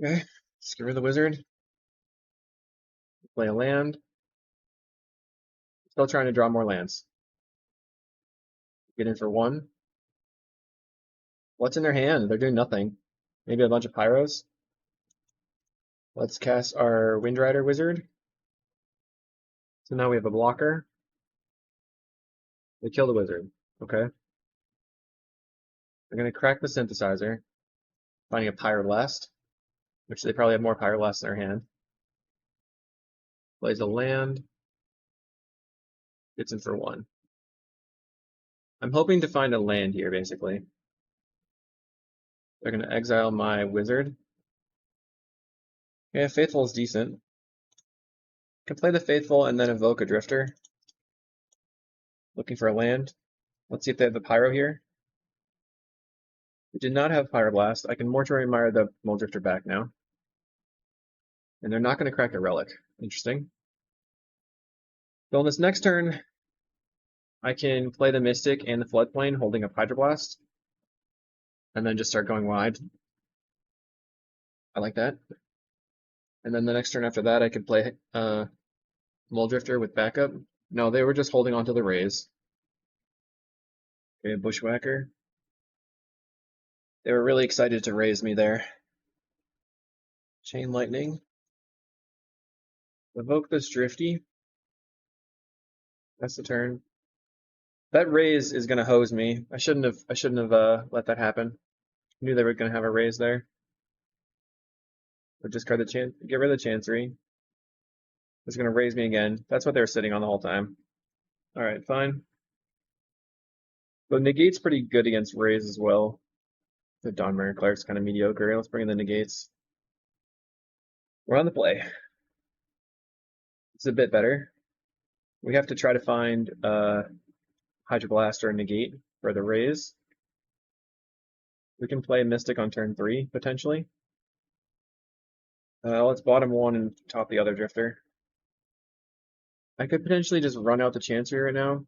Okay. Just get rid of the wizard. Play a land. Still trying to draw more lands. Get in for one. What's in their hand? They're doing nothing. Maybe a bunch of pyros. Let's cast our Windrider Wizard. So now we have a blocker. They kill the wizard. Okay. They're going to crack the synthesizer, finding a Pyroblast, which they probably have more Pyroblasts in their hand. Plays a land. Gets in for one. I'm hoping to find a land here, basically. They're going to exile my wizard. Yeah, Faithful is decent. Can play the Faithful and then evoke a Drifter. Looking for a land. Let's see if they have the Pyro here. They did not have Pyroblast. I can Mortuary Mire the Muldrifter back now. And they're not going to crack a Relic. Interesting. So on this next turn, I can play the Mystic and the Floodplain holding up Hydroblast. And then just start going wide. I like that. And then the next turn after that, I could play Muldrifter with backup. No, they were just holding on to the raise. Okay, Bushwhacker. They were really excited to raise me there. Chain Lightning. Evoke this Drifty. That's the turn. That raise is gonna hose me. I shouldn't have let that happen. Knew they were gonna have a raise there. But discard the get rid of the Chancery. It's gonna raise me again. That's what they were sitting on the whole time. Alright, fine. The negate's pretty good against raise as well. The Dawnmare Cleric's kind of mediocre. Let's bring in the negates. We're on the play. It's a bit better. We have to try to find Hydroblast or negate for the raise. We can play Mystic on turn 3, potentially. Let's bottom one and top the other Drifter. I could potentially just run out the Chancery right now. A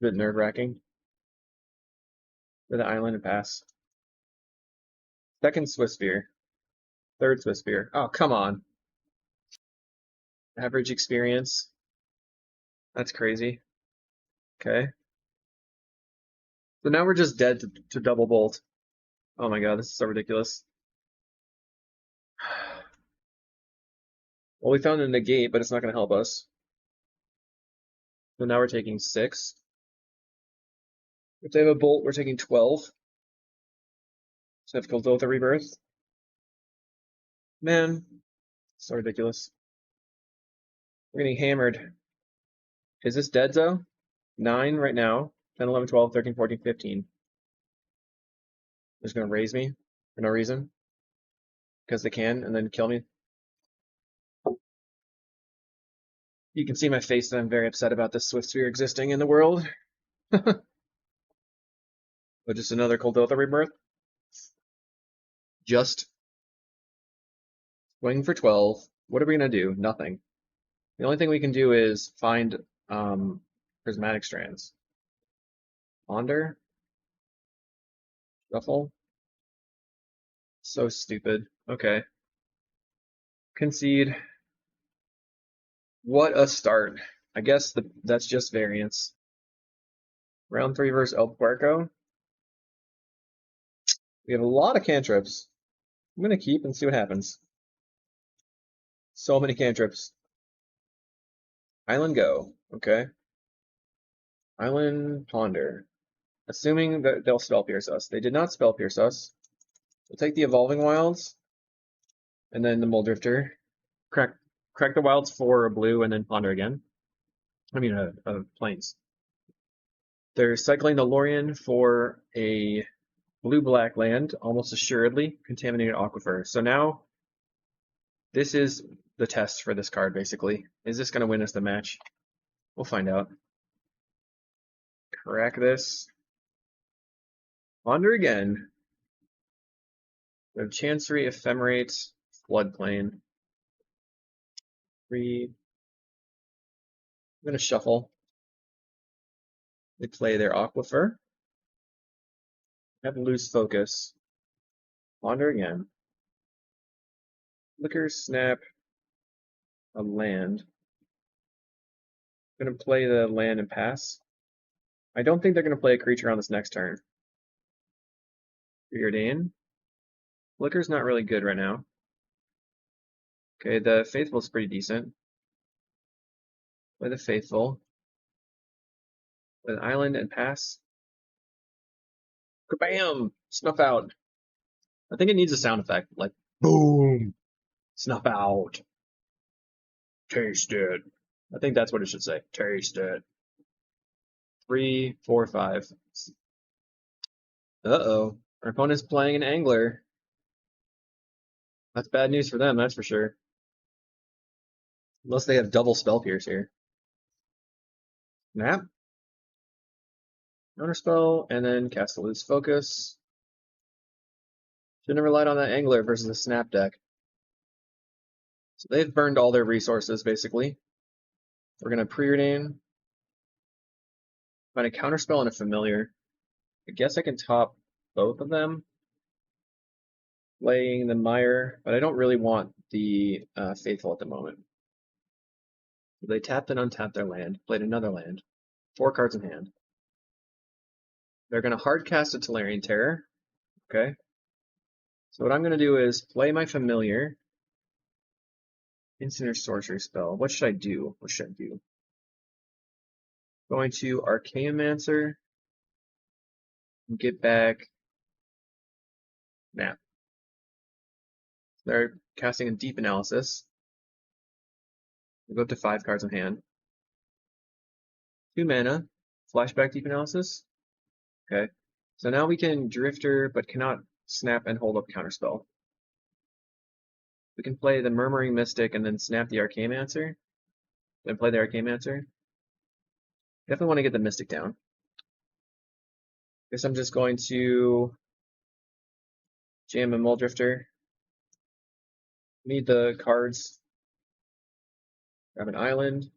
bit nerve-wracking. For the island and pass. Second Swiftspear. Third Swiftspear. Oh, come on. Average experience. That's crazy. Okay. So now we're just dead to double bolt. Oh my god, this is so ridiculous. Well, we found a negate, but it's not going to help us. So now we're taking 6. If they have a bolt, we're taking 12. So if Kuldotha Rebirth. Man, so ridiculous. We're getting hammered. Is this dead, though? 9 right now. 10, 11, 12, 13, 14, 15. They're just going to raise me for no reason. Because they can, and then kill me. You can see my face that I'm very upset about this Swiftspear existing in the world. But just another Kuldotha Rebirth. Just swing for 12. What are we going to do? Nothing. The only thing we can do is find Prismatic Strands. Ponder. Shuffle. So stupid. Okay. Concede. What a start. I guess that's just variance. Round 3 versus El Puerco. We have a lot of cantrips. I'm going to keep and see what happens. So many cantrips. Island go. Okay. Island ponder. Assuming that they'll spell pierce us. They did not spell pierce us. We'll take the evolving wilds and then the mole drifter. Crack the wilds for a blue and then ponder again. I mean plains. They're cycling the Lorien for a blue-black land, almost assuredly contaminated aquifer. So now this is the test for this card, basically. Is this going to win us the match? We'll find out. Crack this. Ponder again. We have Chancery, Ephemerate, Floodplain. 3. I'm going to shuffle. They play their Aquifer. Have loose focus. Ponder again. Flicker, snap, a land. I'm going to play the land and pass. I don't think they're going to play a creature on this next turn. Preordain. Flicker's not really good right now. Okay, the Faithful's pretty decent. Play the Faithful. Play the Island and pass. Kabam! Snuff out. I think it needs a sound effect, like boom! Snuff out. Taste it. I think that's what it should say. Taste it. 3, 4, 5. Uh-oh. Our opponent's playing an Angler. That's bad news for them, that's for sure. Unless they have double Spell Pierce here. Snap. Counterspell, and then cast a Loose Focus. Shouldn't have relied on that Angler versus a Snap deck. So they've burned all their resources, basically. We're going to Preordain. Find a Counterspell and a Familiar. I guess I can top both of them. Playing the Mire, but I don't really want the Faithful at the moment. They tapped and untapped their land, played another land. 4 cards in hand. They're going to hard cast a Tolarian Terror. Okay. So what I'm going to do is play my Familiar. Instant or Sorcery spell. What should I do? What should I do? Going to Archaeomancer. And get back. Nap. They're casting a Deep Analysis. We'll go up to 5 cards in hand. 2 mana. Flashback Deep Analysis. Okay. So now we can Drifter, but cannot snap and hold up Counterspell. We can play the Murmuring Mystic and then snap the Archaeomancer. Then play the Archaeomancer. Definitely want to get the Mystic down. Guess I'm just going to jam a Mole Drifter. Need the cards. Grab an island.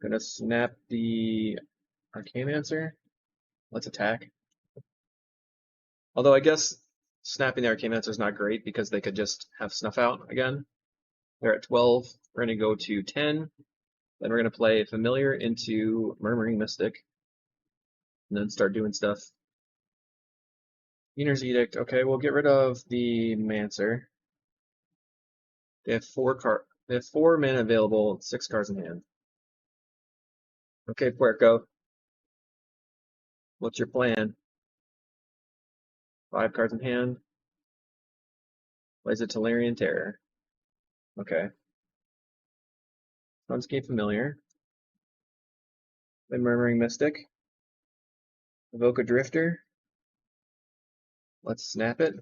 Gonna snap the Archaeomancer. Let's attack. Although I guess snapping the Archaeomancer is not great because they could just have Snuff out again. They're at 12. We're gonna go to 10. Then we're gonna play Familiar into Murmuring Mystic. And then start doing stuff. Meaner's Edict. Okay, we'll get rid of the Mancer. They have 4 mana available, 6 cards in hand. Okay, Puerco. What's your plan? 5 cards in hand. Plays a Tolarian Terror. Okay. Sunscape Familiar. Then Murmuring Mystic. Evoke a Drifter. Let's snap it.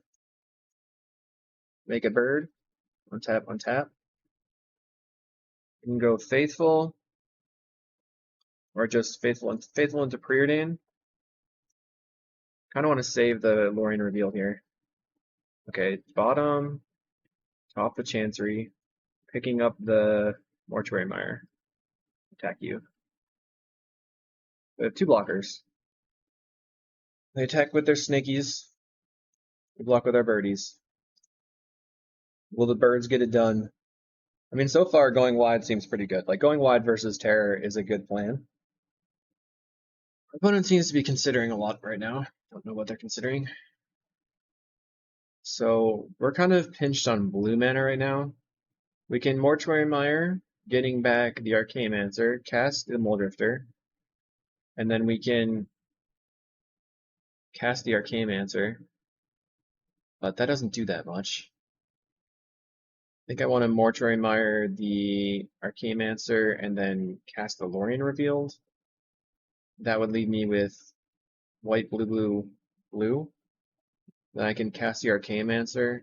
Make a bird. Untap, untap. You can go Faithful. Or just Faithful into Preordain. Kind of want to save the Lorien reveal here. Okay, bottom. Top the Chancery. Picking up the Mortuary Mire. Attack you. They have 2 blockers. They attack with their Snakies. We block with our Birdies. Will the birds get it done? I mean, so far going wide seems pretty good. Like going wide versus Terror is a good plan. Our opponent seems to be considering a lot right now. Don't know what they're considering. So we're kind of pinched on blue mana right now. We can Mortuary Mire getting back the Archaeomancer, cast the Muldrifter, and then we can cast the Archaeomancer, but that doesn't do that much. I think I want to Mortuary Mire the Archaeomancer and then cast the Lorien Revealed. That would leave me with white, blue, blue, blue. Then I can cast the Archaeomancer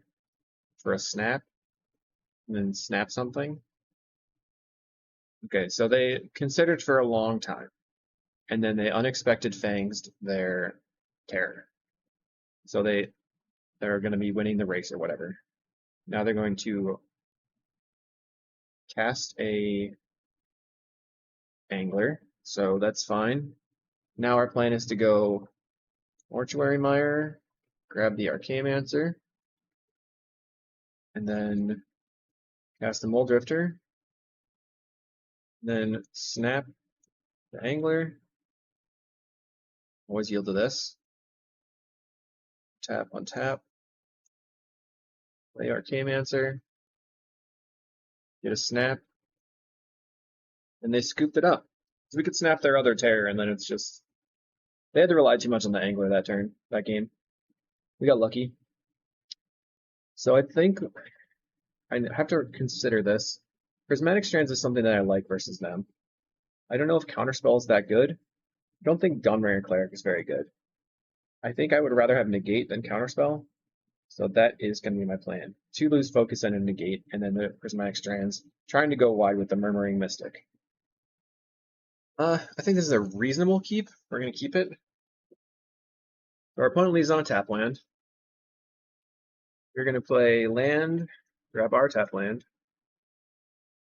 for a snap, and then snap something. Okay, so they considered for a long time, and then they unexpected fangsed their terror. So they're going to be winning the race or whatever. Now they're going to cast a angler, so that's fine. Now our plan is to go Mortuary Mire, grab the Archaeomancer, and then cast the Muldrifter, then snap the angler. Always yield to this. Tap on tap. Play Archaeomancer. Get a snap. And they scooped it up. So we could snap their other terror, and then it's just they had to rely too much on the angler that game. We got lucky. So I think I have to consider this. Prismatic Strands is something that I like versus them. I don't know if Counterspell is that good. I don't think Gunray Cleric is very good. I think I would rather have Negate than Counterspell. So that is going to be my plan. 2 lose Focus and a Negate, and then the Prismatic Strands, trying to go wide with the Murmuring Mystic. I think this is a reasonable keep. We're going to keep it. Our opponent leaves on a tap land. We're going to play land, grab our tap land.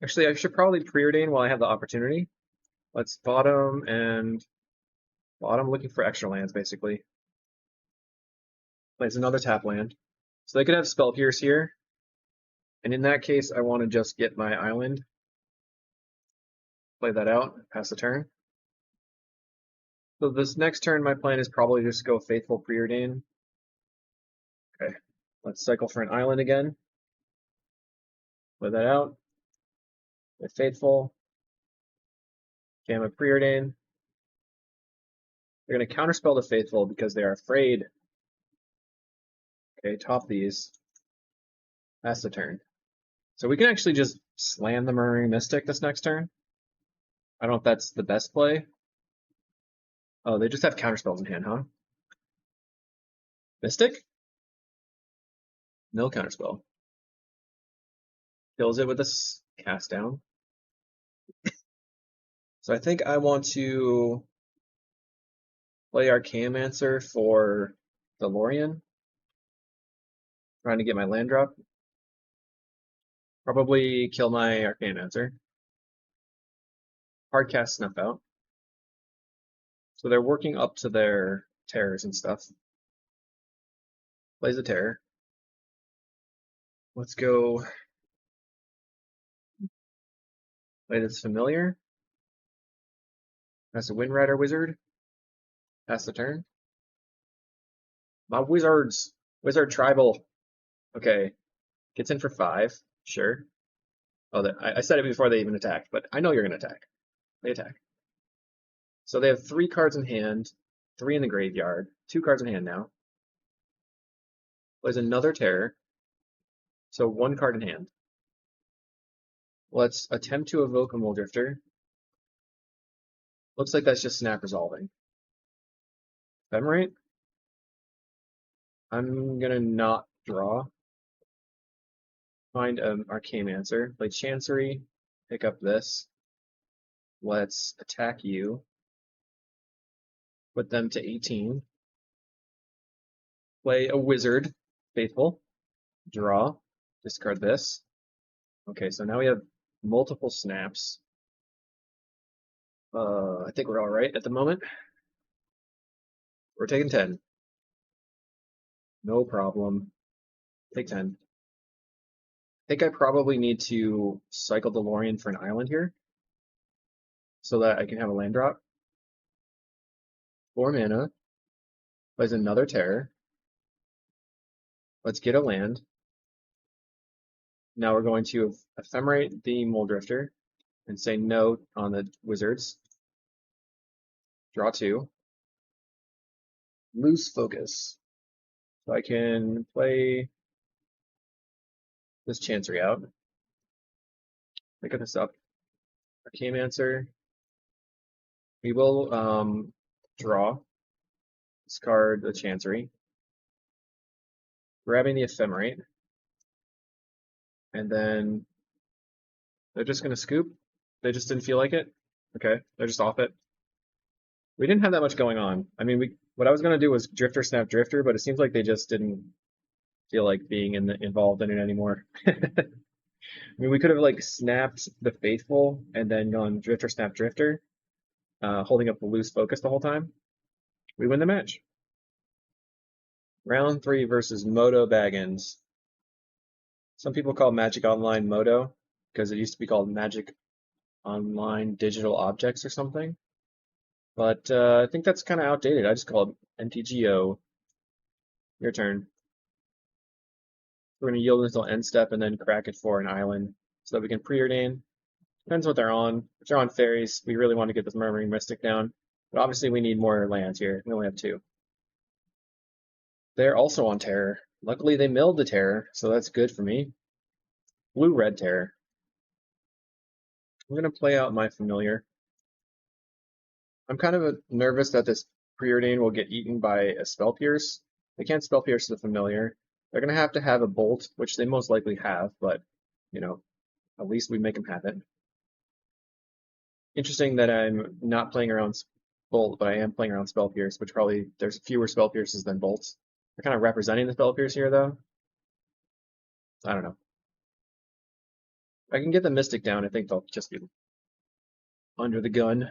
Actually, I should probably preordain while I have the opportunity. Let's bottom and bottom, looking for extra lands, basically. Plays another tap land. So they could have Spell Pierce here. And in that case, I want to just get my island. Play that out, pass the turn. So this next turn, my plan is probably just go Faithful Preordain. Okay, let's cycle for an island again. Play that out. With Faithful. Gamma Preordain. They're going to counterspell the Faithful because they are afraid. Okay, top these. Pass the turn. So we can actually just slam the Murmuring Mystic this next turn. I don't know if that's the best play. Oh, they just have counterspells in hand, huh? Mystic? No counterspell. Kills it with a cast down. So I think I want to play Archaeomancer for the Lorien. Trying to get my land drop. Probably kill my Archaeomancer. Hard cast Snuff Out. So they're working up to their terrors and stuff. Plays a terror. Let's go play this familiar. That's a Windrider Wizard. Pass the turn. My wizards! Wizard Tribal. Okay. Gets in for 5. Sure. Oh, I said it before they even attacked, but I know you're going to attack. They attack. So they have 3 cards in hand, 3 in the graveyard, 2 cards in hand now. Plays another terror. So 1 card in hand. Let's attempt to evoke a Muldrifter. Looks like that's just snap resolving. Ephemerate. I'm gonna not draw. Find an Archaeomancer. Play Chancery. Pick up this. Let's attack you. Put them to 18. Play a Wizard. Faithful. Draw. Discard this. Okay, so now we have multiple snaps. I think we're all right at the moment. We're taking 10. No problem. Take 10. I think I probably need to cycle the Lorien for an island here so that I can have a land drop. 4 mana. Plays another terror. Let's get a land. Now we're going to ephemerate the Muldrifter. and say no on the wizards. Draw 2. Lose focus. So I can play this Chancery out. Pick this up. Arcane. We will draw. Discard the Chancery. Grabbing the Ephemerate. And then they're just going to scoop. They just didn't feel like it. Okay, they're just off it. We didn't have that much going on. I mean, what I was going to do was Drifter, Snap, Drifter, but it seems like they just didn't feel like being involved in it anymore. I mean, we could have like snapped the Faithful and then gone Drifter, Snap, Drifter, holding up the loose focus the whole time. We win the match. Round 3 versus Moto Baggins. Some people call Magic Online Moto because it used to be called Magic Online Digital Objects or something. But I think that's kind of outdated. I just call it MTGO. Your turn. We're going to yield until end step and then crack it for an island so that we can preordain. Depends what they're on. If they're on fairies, we really want to get this Murmuring Mystic down. But obviously we need more lands here. We only have 2. They're also on Terror. Luckily they milled the Terror, so that's good for me. Blue-red Terror. I'm going to play out my Familiar. I'm kind of nervous that this Preordain will get eaten by a Spell Pierce. They can't Spell Pierce the Familiar. They're going to have a Bolt, which they most likely have, but, you know, at least we make them have it. Interesting that I'm not playing around Bolt, but I am playing around Spell Pierce, which probably there's fewer Spell Pierces than Bolts. They're kind of representing the Spell Pierce here, though. I don't know. If I can get the Mystic down, I think they'll just be under the gun.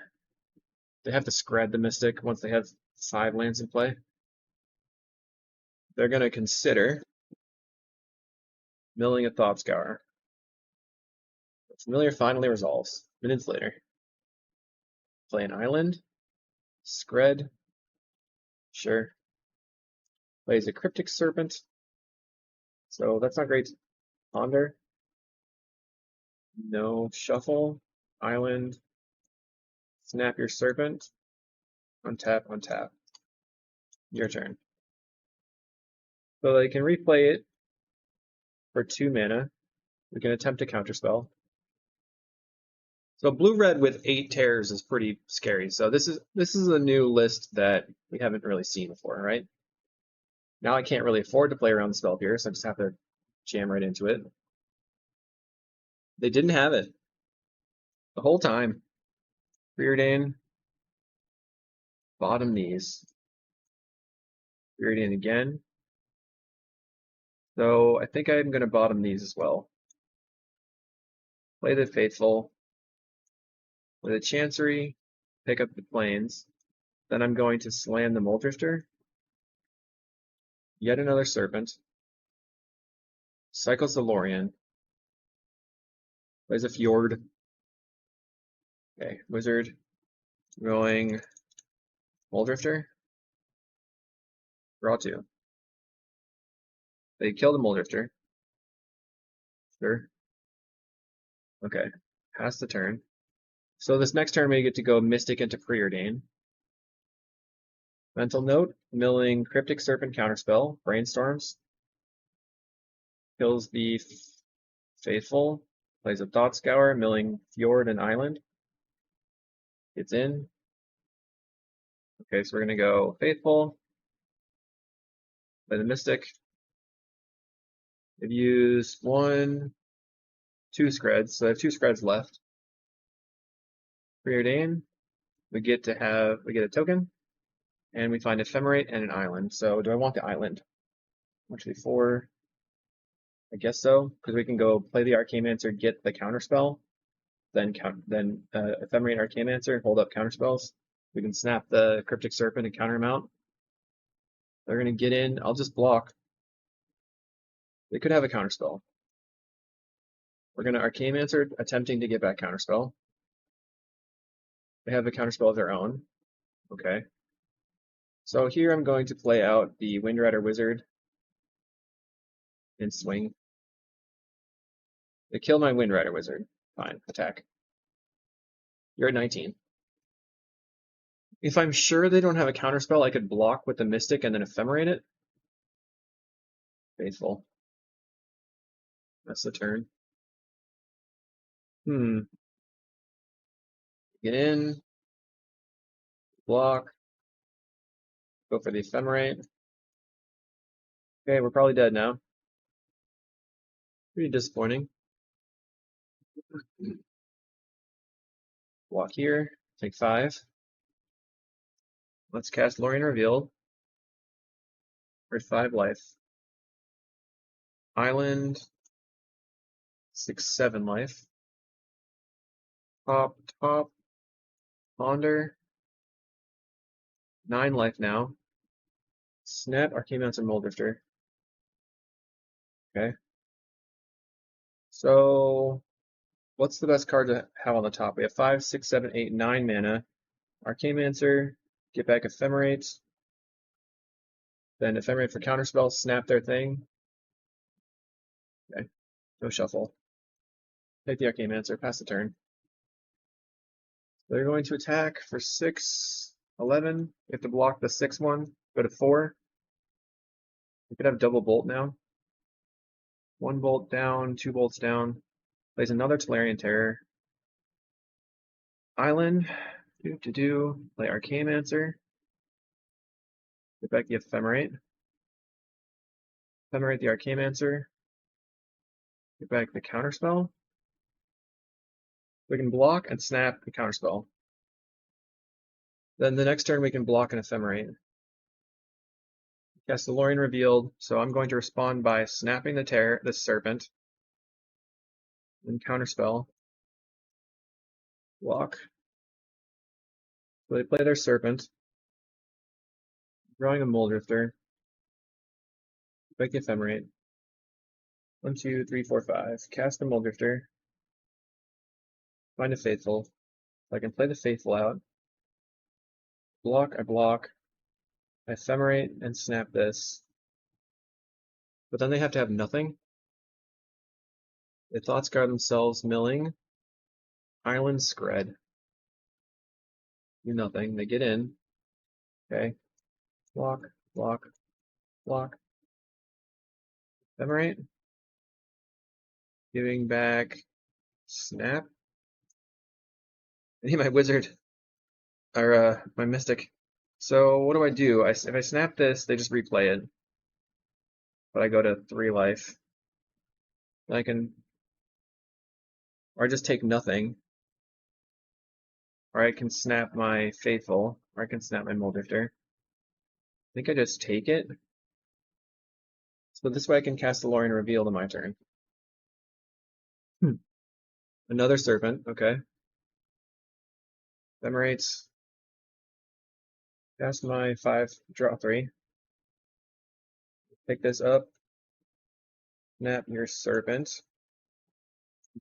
They have to scred the Mystic once they have 5 lands in play. They're going to consider milling a Thought Scour. Familiar finally resolves. Minutes later. Play an island. Scred. Sure. Plays a Cryptic Serpent. So that's not great. Ponder. No. Shuffle. Island. Snap your Serpent. Untap, untap. Your turn. So they can replay it for 2 mana. We can attempt to counterspell. So blue-red with 8 terrors is pretty scary. So this is a new list that we haven't really seen before, right? Now I can't really afford to play around the Spell Pierce. I just have to jam right into it. They didn't have it the whole time. Preordain. Bottom these. Preordain again. So I think I'm going to bottom these as well. Play the Faithful. With a Chancery, pick up the Plains. Then I'm going to slam the Muldrifter. Yet another Serpent. Cycles the Lorien. Plays a Fjord. Okay, Wizard. Going Muldrifter. Draw 2. They kill the Muldrifter. Sure. Okay, pass the turn. So this next turn we get to go Mystic into Preordain. Mental note, milling Cryptic Serpent counterspell, Brainstorms. Kills the Faithful, plays a Thought Scour, milling Fjord and Island. It's in. Okay, so we're going to go Faithful, play the Mystic. They've used 1, 2 Screds, so I have 2 Screds left. Preordain, we get a token, and we find Ephemerate and an island. So do I want the island? Actually 4, I guess so, because we can go play the Arcanemancer, get the counterspell, then Ephemerate Arcanemancer, hold up counterspells. We can snap the Cryptic Serpent and counter them out. They're going to get in. I'll just block. They could have a counterspell. We're going to Arcanemancer, attempting to get back counterspell. They have a counterspell of their own. Okay. So here I'm going to play out the Windrider Wizard and swing. They kill my Windrider Wizard. Fine, attack. You're at 19. If I'm sure they don't have a counterspell, I could block with the Mystic and then ephemerate it. Faithful. That's the turn. Get in. Block. Go for the ephemerate. Okay, we're probably dead now. Pretty disappointing. Block here. Take 5. Let's cast Lorien Revealed. For 5 life. Island. 6/7 life. Top. Ponder. 9 life now. Snap Arcane Mounts and Moldrifter. Okay. So what's the best card to have on the top? We have 5, 6, 7, 8, 9 mana. Arcanemancer, get back Ephemerate. Then Ephemerate for counterspell, snap their thing. Okay, no shuffle. Take the Arcanemancer, pass the turn. They're going to attack for 6, 11. We have to block the 6 one, go to 4. We could have double bolt now. 1 bolt down, 2 bolts down. Plays another Tolarian Terror. Island, play Arcanemancer. Get back the Ephemerate. Ephemerate the Arcanemancer. Get back the counterspell. We can block and snap the counterspell. Then the next turn we can block and ephemerate. Cast the Lorien Revealed, so I'm going to respond by snapping the serpent. Then counterspell. Block. So they play their serpent. Drawing a Moldrifter. Back the ephemerate. 1, 2, 3, 4, 5. Cast the Moldrifter. Find a Faithful. So I can play the Faithful out. Block, I block. I ephemerate and snap this. But then they have to have nothing. They Thoughts Guard themselves, milling. Island Scred. Do nothing. They get in. Okay. Block, block, block. Ephemerate. Giving back snap. I need my wizard. Or my mystic. So what do? If I snap this, they just replay it. But I go to 3 life. Then I can, or I just take nothing. Or I can snap my Faithful, or I can snap my Moldrifter. I think I just take it. So this way I can cast the Lorien Reveal on my turn. Another Serpent, okay. Ephemerates. Cast my 5, draw 3. Pick this up. Snap your Serpent.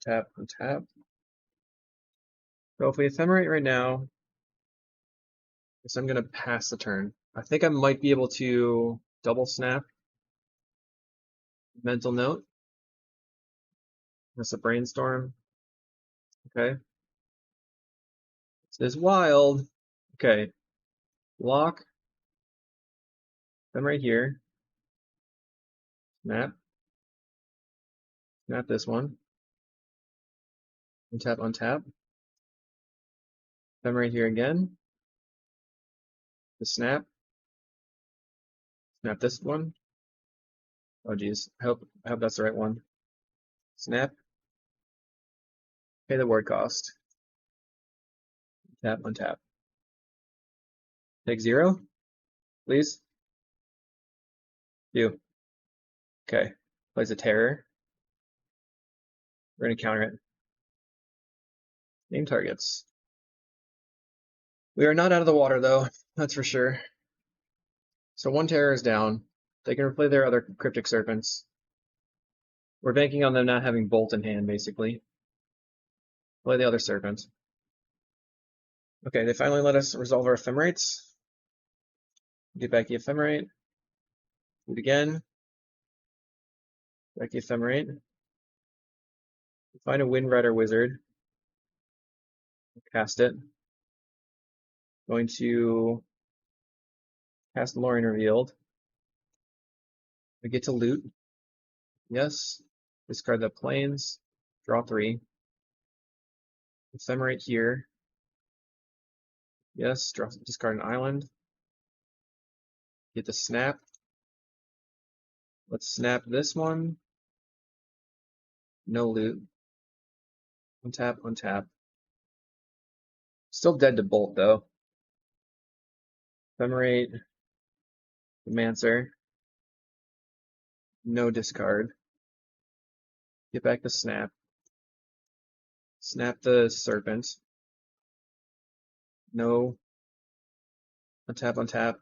Tap and tap. So if we ephemerate right now, I guess I'm going to pass the turn. I think I might be able to double snap. Mental note. That's a brainstorm. Okay. This is wild. Okay. Lock. Then right here. Snap. Snap this one. Untap, untap. Then right here again. The snap. Snap this one. Oh geez. I hope that's the right one. Snap. Pay the word cost. Tap, untap. Take 0, please. You. Okay. Plays a terror. We're going to counter it. Name targets. We are not out of the water, though. That's for sure. So 1 terror is down. They can replay their other Cryptic Serpents. We're banking on them not having Bolt in hand, basically. Play the other Serpent. Okay, they finally let us resolve our Ephemerates. Get back the Ephemerate. Do it again. Back the Ephemerate. Find a Windrider Wizard. Cast it. Going to cast Murmuring Revealed. We get to loot. Yes. Discard the planes. Draw 3. Ephemerate here. Yes. Discard an island. Get the snap. Let's snap this one. No loot. Untap, untap. Still dead to bolt though. Ephemerate. Mancer. No discard. Get back the snap. Snap the serpent. No. Untap, untap.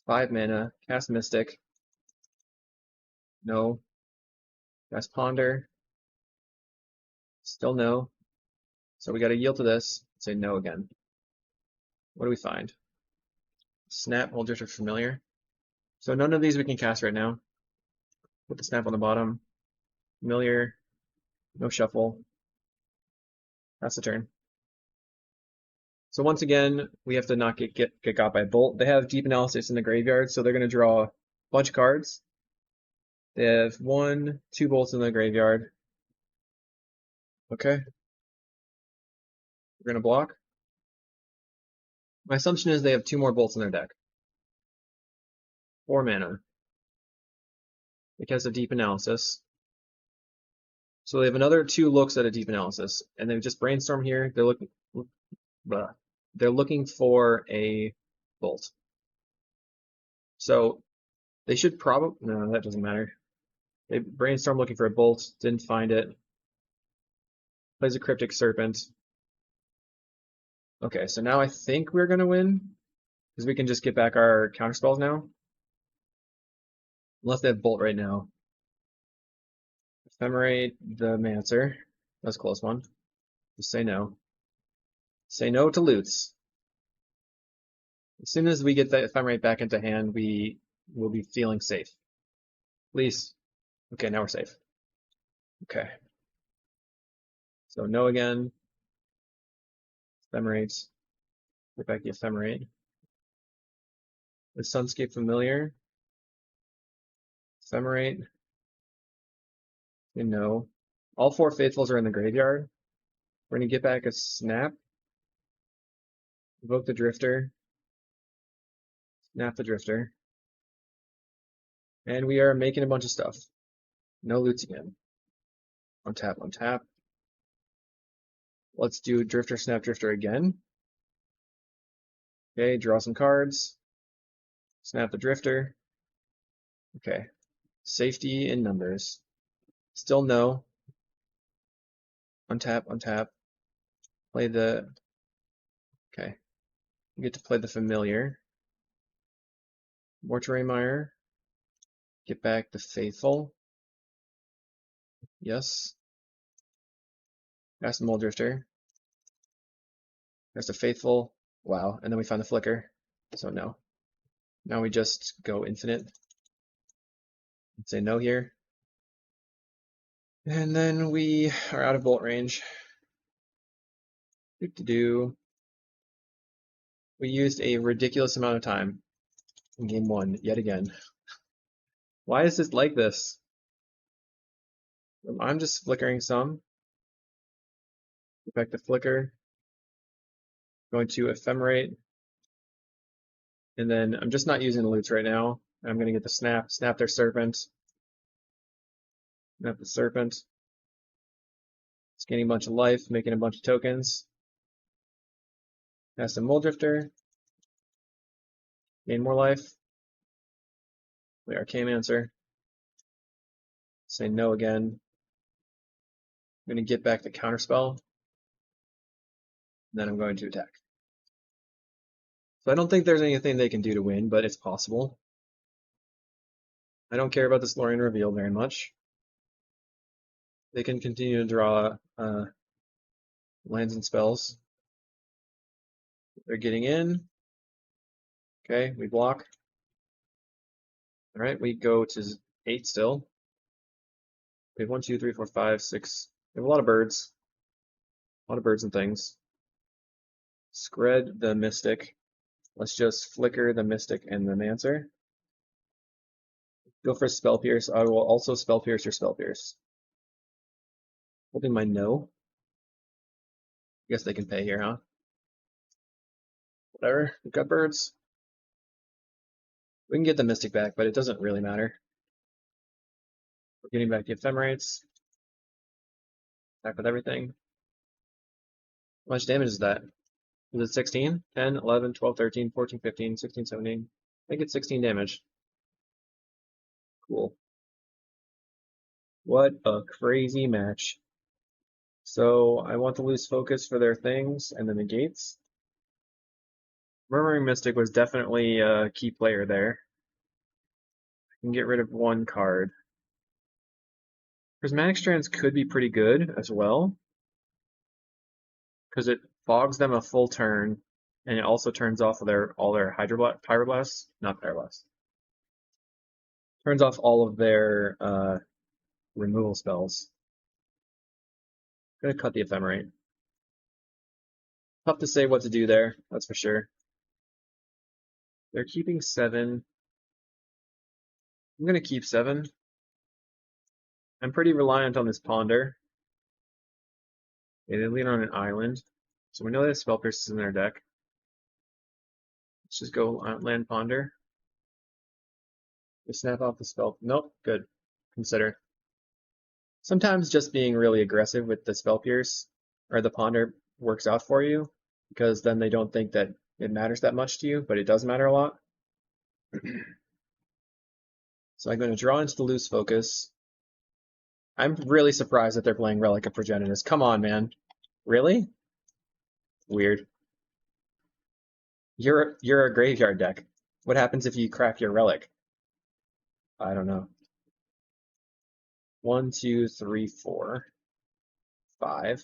5 mana. Cast Mystic. No. Cast Ponder. Still no. So we gotta yield to this. Say no again. What do we find? Snap, Windrider Familiar. So none of these we can cast right now. Put the snap on the bottom. Familiar. No shuffle. That's the turn. So once again, we have to not get got by Bolt. They have Deep Analysis in the graveyard, so they're going to draw a bunch of cards. They have 1, 2 bolts in the graveyard. Okay. We're going to block. My assumption is they have 2 more bolts in their deck. 4 mana. Because of Deep Analysis. So they have another 2 looks at a Deep Analysis, and they've just brainstorm here. They're looking for a bolt. So they should probably, no, that doesn't matter. They brainstorm looking for a bolt, didn't find it. Plays a Cryptic Serpent. Okay, so now I think we're gonna win, because we can just get back our counterspells now. Unless they have bolt right now. Ephemerate the Mancer. That's a close one. Just say no. Say no to loots. As soon as we get that Ephemerate back into hand, we will be feeling safe. Please. Okay, now we're safe. Okay. So no again. Ephemerates. Get back the Ephemerate. The Sunscape Familiar. Ephemerate. No. All 4 Faithfuls are in the graveyard. We're going to get back a Snap. Evoke the Drifter. Snap the Drifter. And we are making a bunch of stuff. No loots again. Untap, untap. Let's do Drifter, Snap, Drifter again. Okay, draw some cards. Snap the Drifter. Okay. Safety in numbers. Still no. Untap, untap. Play the... Okay. We get to play the Familiar. Mortuary Mire. Get back the Faithful. Yes. Cast the Mole Drifter. There's the Faithful. Wow. And then we find the Flicker. So no. Now we just go infinite. Say no here. And then we are out of bolt range. We used a ridiculous amount of time in game 1 yet again. Why is this like this? I'm just flickering some. Get back the flicker. Going to ephemerate. And then I'm just not using the loots right now. I'm going to get the snap. Snap their serpent. Snap the serpent. It's gaining a bunch of life, making a bunch of tokens. Cast a Mole Drifter. Gain more life. Play Arcane-Mancer. Say no again. I'm going to get back the counterspell. And then I'm going to attack. So I don't think there's anything they can do to win, but it's possible. I don't care about this Murmuring Reveal very much. They can continue to draw lands and spells. They're getting in. Okay, we block. All right, we go to 8 still. We have 1, 2, 3, 4, 5, 6. We have a lot of birds. A lot of birds and things. Scred the Mystic. Let's just flicker the Mystic and the Mancer. Go for Spell Pierce. I will also Spell Pierce or Spell Pierce. Holding my no. I guess they can pay here, huh? Whatever. We've got birds. We can get the Mystic back, but it doesn't really matter. We're getting back the Ephemerates. Back with everything. How much damage is that? Is it 16? 10, 11, 12, 13, 14, 15, 16, 17. I think it's 16 damage. Cool. What a crazy match. So I want to lose focus for their things and the negates. Murmuring Mystic was definitely a key player there. I can get rid of one card. Prismatic Strands could be pretty good as well, because it fogs them a full turn, and it also turns off all their Pyroblasts, not Pyroblasts. Turns off all of their removal spells. I'm gonna cut the Ephemerate. Tough to say what to do there, that's for sure. They're keeping 7. I'm gonna keep 7. I'm pretty reliant on this Ponder. Yeah, they lead on an island, so we know that Spell Pierce is in their deck. Let's just go land Ponder. We snap off the spell. Nope, good. Consider. Sometimes just being really aggressive with the Spell Pierce or the Ponder works out for you, because then they don't think that it matters that much to you, but it does matter a lot. So I'm going to draw into the loose focus. I'm really surprised that they're playing Relic of Progenitus. Come on, man. Really? Weird. You're a graveyard deck. What happens if you crack your Relic? I don't know. 1, 2, 3, 4, 5.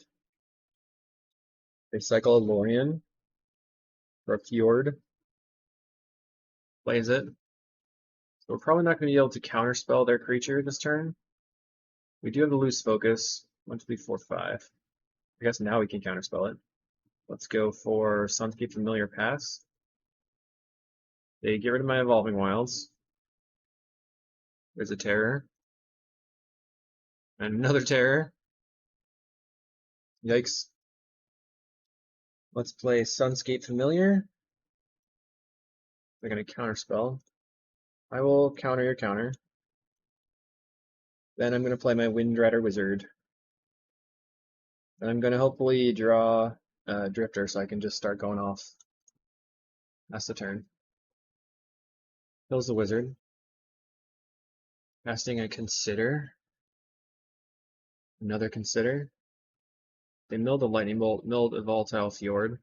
They cycle a Lorien for a Fjord. Plays it. So we're probably not going to be able to counterspell their creature this turn. We do have the loose focus. 1, 2, 3, 4, 5. I guess now we can counterspell it. Let's go for Sunscape Familiar Pass. They get rid of my Evolving Wilds. There's a Terror. And another Terror. Yikes. Let's play Sunscape Familiar. They're going to counterspell. I will counter your counter. Then I'm going to play my Windrider Wizard. And I'm going to hopefully draw Drifter so I can just start going off. That's the turn. Kills the Wizard. Casting a Consider. Another Consider. They milled a Lightning Bolt, milled a Volatile Fjord.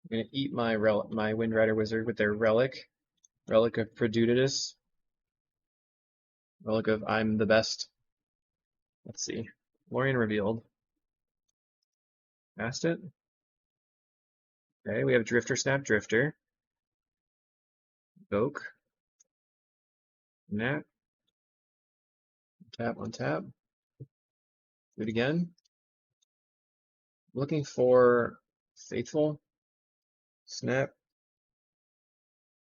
I'm going to eat my Windrider Wizard with their Relic. Relic of Progenitus. Relic of I'm the Best. Let's see. Lorien revealed. Cast it. Okay, we have Drifter, Snap, Drifter. Evoke. Nat. Tap on tap. Do it again. Looking for Faithful. Snap.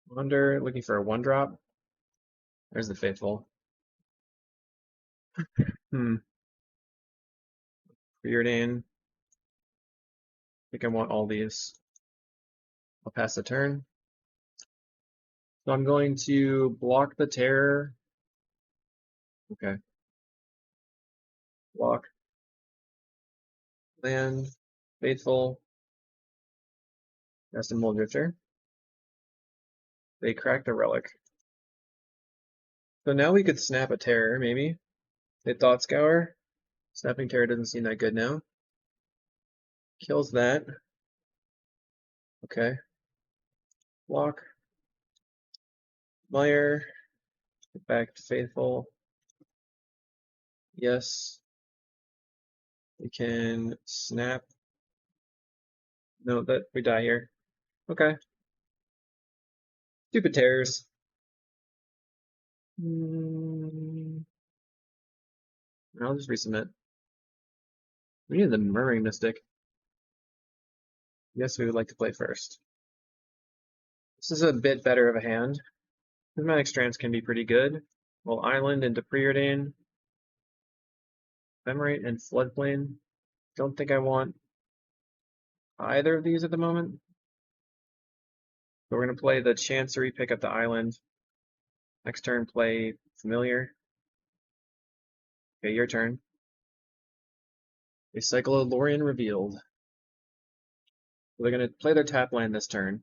Wonder. Looking for a 1-drop. There's the Faithful. Preordain. I think I want all these. I'll pass the turn. So I'm going to block the Terror. Okay. Block. Land. Faithful. Cast a Mold Drifter. They cracked a Relic. So now we could snap a Terror, maybe. They Thought Scour. Snapping Terror doesn't seem that good now. Kills that. Okay. Block. Mire. Get back to Faithful. Yes. We can snap. No, that we die here. Okay. Stupid Terrors. I'll just resubmit. We need the Murmuring Mystic. Yes, we would like to play first. This is a bit better of a hand. Prismatic Strands can be pretty good. Well, Island into Preordain. Ephemerate and Floodplain. Don't think I want either of these at the moment. So we're going to play the Chancery, pick up the Island. Next turn, play Familiar. Okay, your turn. They cycle a Lorien Revealed. So they're going to play their tap land this turn.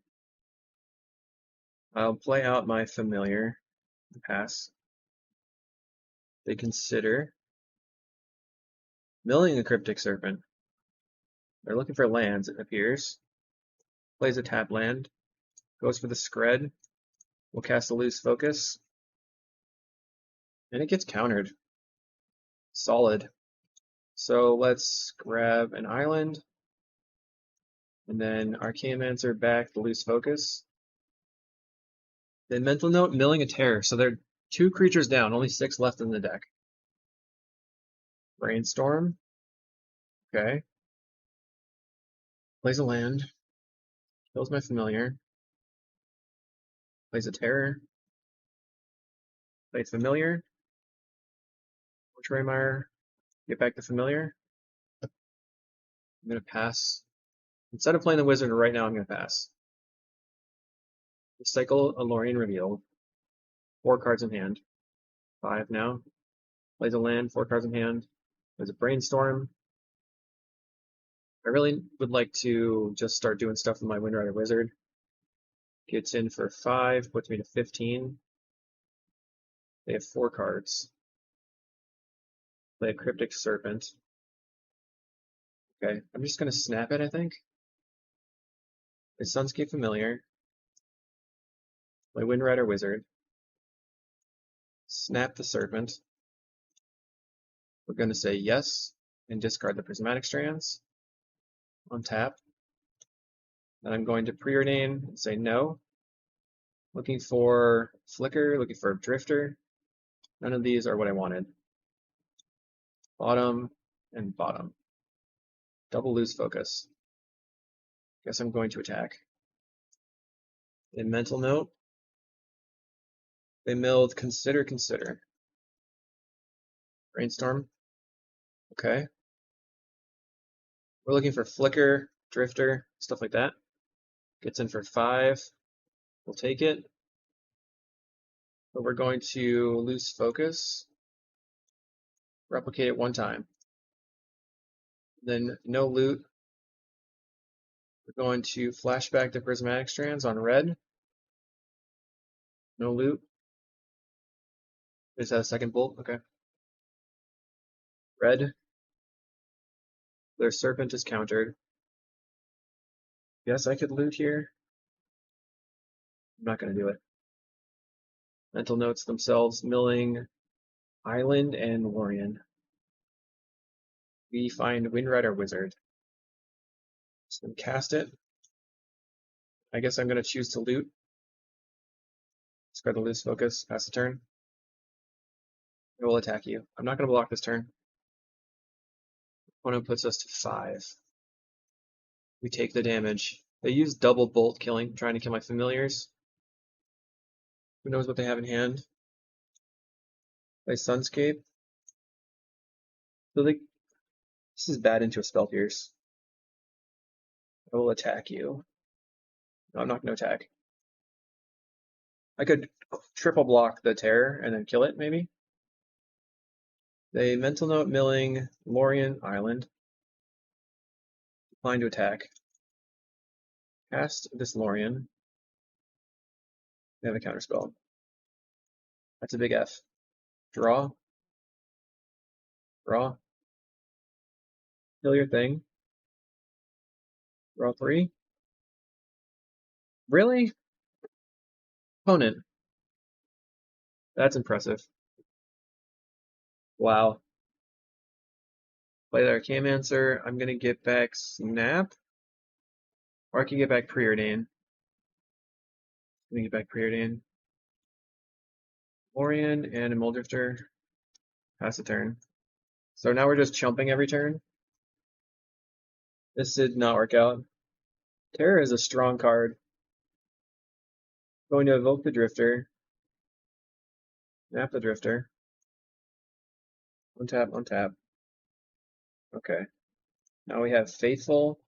I'll play out my Familiar. Pass. They consider milling a Cryptic Serpent. They're looking for lands, it appears. Plays a tap land. Goes for the Scred. We'll cast a Loose Focus. And it gets countered. Solid. So let's grab an island. And then Archaeomancer back the Loose Focus. Then Mental Note, milling a Terror. So they're 2 creatures down, only 6 left in the deck. Brainstorm. Okay. Plays a land. Kills my Familiar. Plays a Terror. Plays Familiar. Mortuary Mire. Get back the Familiar. I'm going to pass. Instead of playing the Wizard right now, I'm going to pass. Cycle a Lorien Reveal. 4 cards in hand. 5 now. Plays a land, 4 cards in hand. Plays a Brainstorm. I really would like to just start doing stuff with my Windrider Wizard. Gets in for 5, puts me to 15. They have 4 cards. Play a Cryptic Serpent. Okay, I'm just going to snap it, I think. Play Sunscape Familiar. Play Windrider Wizard. Snap the Serpent. We're going to say yes and discard the Prismatic Strands. Untap. Then I'm going to Preordain and say no. Looking for Flicker, looking for Drifter. None of these are what I wanted. Bottom and bottom. Double Loose Focus. Guess I'm going to attack. In Mental Note, they milled Consider. Brainstorm. Okay. We're looking for Flicker, Drifter, stuff like that. Gets in for 5. We'll take it. But we're going to Loose Focus. Replicate it 1 time. Then no loot. We're going to flashback the Prismatic Strands on red. No loot. Is that a second bolt? Okay. Red. Their Serpent is countered. Yes, I could loot here. I'm not going to do it. Mental Notes themselves, milling Island and Lorien. We find Windrider Wizard. So then cast it. I guess I'm going to choose to loot. Discard the Loose Focus, pass the turn. I will attack you. I'm not going to block this turn. Opponent puts us to 5. We take the damage. They use double bolt killing, trying to kill my Familiars. Who knows what they have in hand? Play Sunscape. So this is bad into a Spell Pierce. I will attack you. No, I'm not going to attack. I could triple block the Terror and then kill it, maybe. They Mental Note milling Lorien Island. Decline to attack. Cast this Lorien. They have a counterspell. That's a big F. Draw. Draw. Kill your thing. Draw 3. Really? Opponent. That's impressive. Wow. Play the Archaeomancer. I'm going to get back Snap. Or I can get back Preordain. I'm going to get back Preordain. Lorien and a Muldrifter. Pass the turn. So now we're just chumping every turn. This did not work out. Terror is a strong card. Going to evoke the Drifter. Snap the Drifter. Untap, untap. Okay. Now we have Faithful.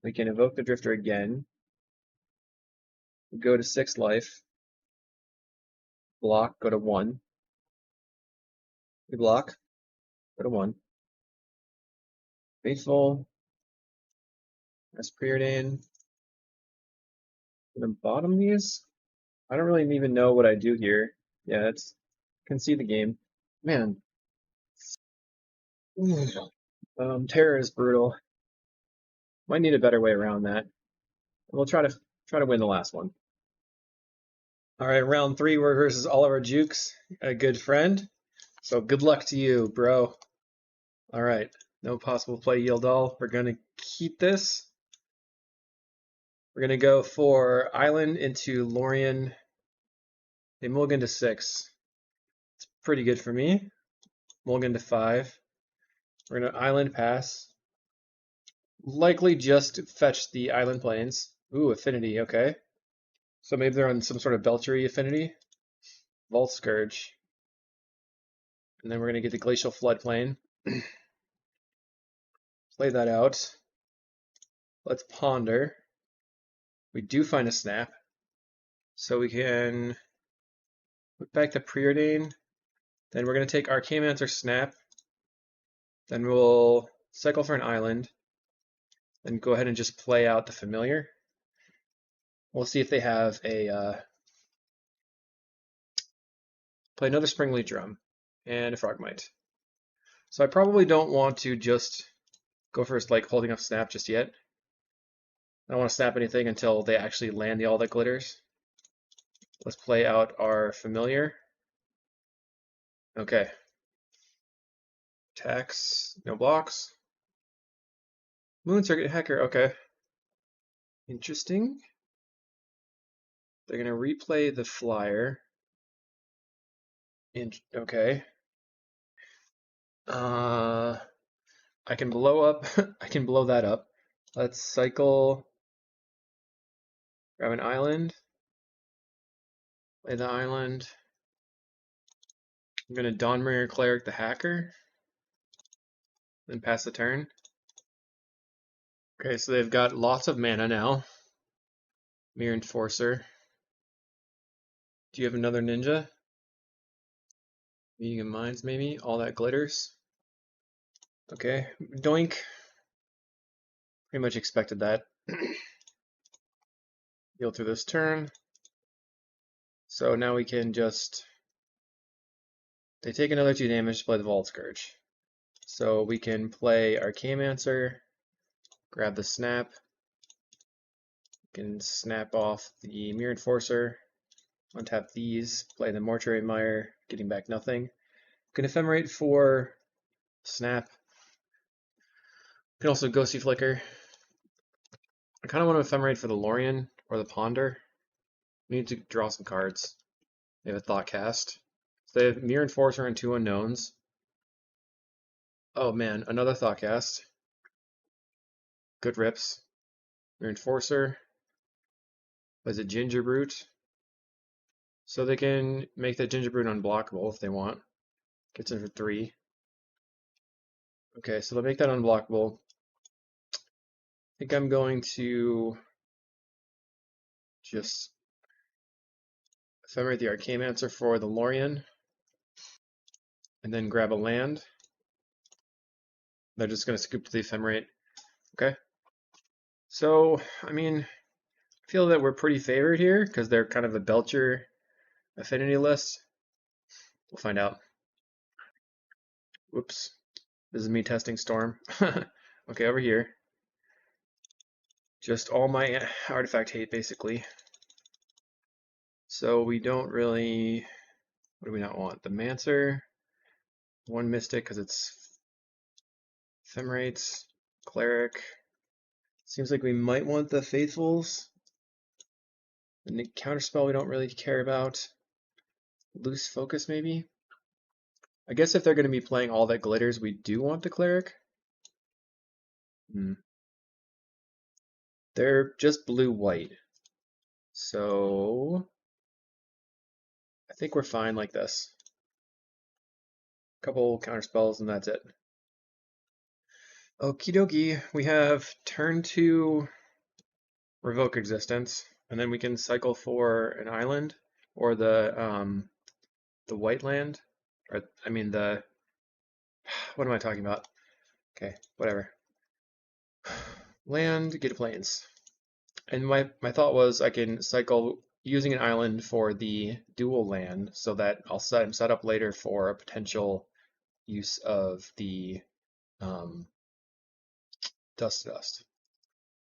We can evoke the Drifter again. We go to 6 life. Block, go to 1. We block, go to 1. Faithful. That's Preordain. I'm gonna bottom these. I don't really even know what I do here. Yeah, it's can see the game. Man. Terror is brutal. Might need a better way around that. We'll try to win the last one. All right, round 3, we're versus Oliver Jukes, a good friend. So good luck to you, bro. All right, no possible play Yildal. We're gonna keep this. We're gonna go for Island into Lorien. They mulligan to 6. It's pretty good for me. Mulligan to 5. We're gonna Island pass. Likely just fetch the Island Plains. Ooh, Affinity, okay. So maybe they're on some sort of Belchery Affinity. Vault Scourge. And then we're gonna get the Glacial Floodplain. Play that out. Let's ponder. We do find a snap. So we can put back the Preordain. Then we're going to take Archaeomancer Snap. Then we'll cycle for an island. Then go ahead and just play out the Familiar. We'll see if they have a... play another Springleaf Drum and a Frogmite. So I probably don't want to just go for like holding up Snap just yet. I don't want to snap anything until they actually land the All That Glitters. Let's play out our Familiar. Okay. Attacks, no blocks. Moon Circuit Hacker, okay. Interesting. They're gonna replay the flyer. Okay. I can blow up. I can blow that up. Let's cycle. Grab an island. Play the island. I'm gonna Dawnbringer Cleric the Hacker. Then pass the turn. Okay, so they've got lots of mana now. Mirror Enforcer. Do you have another ninja? Meeting of Minds, maybe? All That Glitters. Okay, doink. Pretty much expected that. Heal through this turn. So now we can just... They take another 2 damage to play the Vault Scourge. So we can play Archaeomancer, grab the snap, we can snap off the Mirror Enforcer, untap these, play the Mortuary Mire, getting back nothing. We can Ephemerate for snap. We can also Ghostly Flicker. I kind of want to Ephemerate for the Lorien or the Ponder. We need to draw some cards. They have a Thought Cast. So they have Mirror Enforcer and 2 unknowns. Oh man, another Thought Cast. Good rips. Mirror Enforcer. Plays a Ginger Brute. So they can make that Ginger Brute unblockable if they want. Gets in for 3. Okay, so they'll make that unblockable. I think I'm going to just Ephemerate the Archaeomancer for the Lorien. And then grab a land. They're just going to scoop to the Ephemerate. Okay. So, I mean, I feel that we're pretty favored here because they're kind of a Belcher affinity list. We'll find out. Whoops. This is me testing Storm. Okay, over here. Just all my artifact hate, basically. So we don't really... What do we not want? The Mancer. 1 Mystic because it's Ephemerates. Cleric. Seems like we might want the Faithfuls. The counterspell we don't really care about. Loose Focus, maybe? I guess if they're going to be playing All That Glitters, we do want the Cleric. They're just blue-white. So I think we're fine like this. Couple counter spells and that's it. Okie dokie, we have turn 2 revoke existence, and then we can cycle for an island or the white land, or I mean the what am I talking about? Okay, whatever. Land, get plains. And my thought was I can cycle using an island for the dual land so that I'll set up later for a potential use of the Dust to Dust.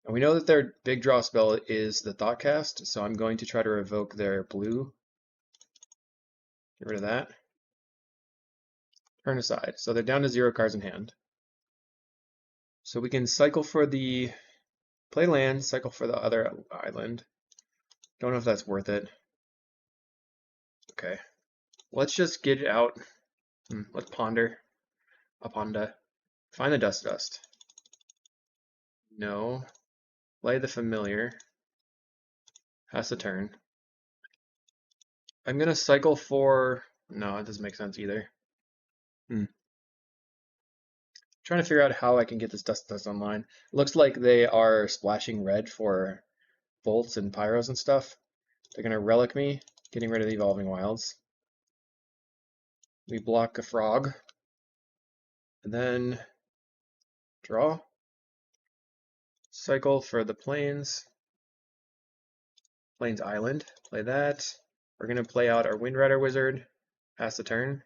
And we know that their big draw spell is the Thoughtcast, so I'm going to try to revoke their blue. Get rid of that. Turn aside. So they're down to 0 cards in hand. So we can cycle for the play land, cycle for the other island. Don't know if that's worth it. Okay. Let's just get it out. Let's ponder. Aponda. Find the Dust. No. Play the familiar. Has to turn. I'm gonna cycle for. No, it doesn't make sense either. Trying to figure out how I can get this Dust online. It looks like they are splashing red for bolts and pyros and stuff. They're gonna relic me, getting rid of the Evolving Wilds. We block a frog. And then draw. Cycle for the plains. Plains Island. Play that. We're going to play out our Windrider Wizard. Pass the turn.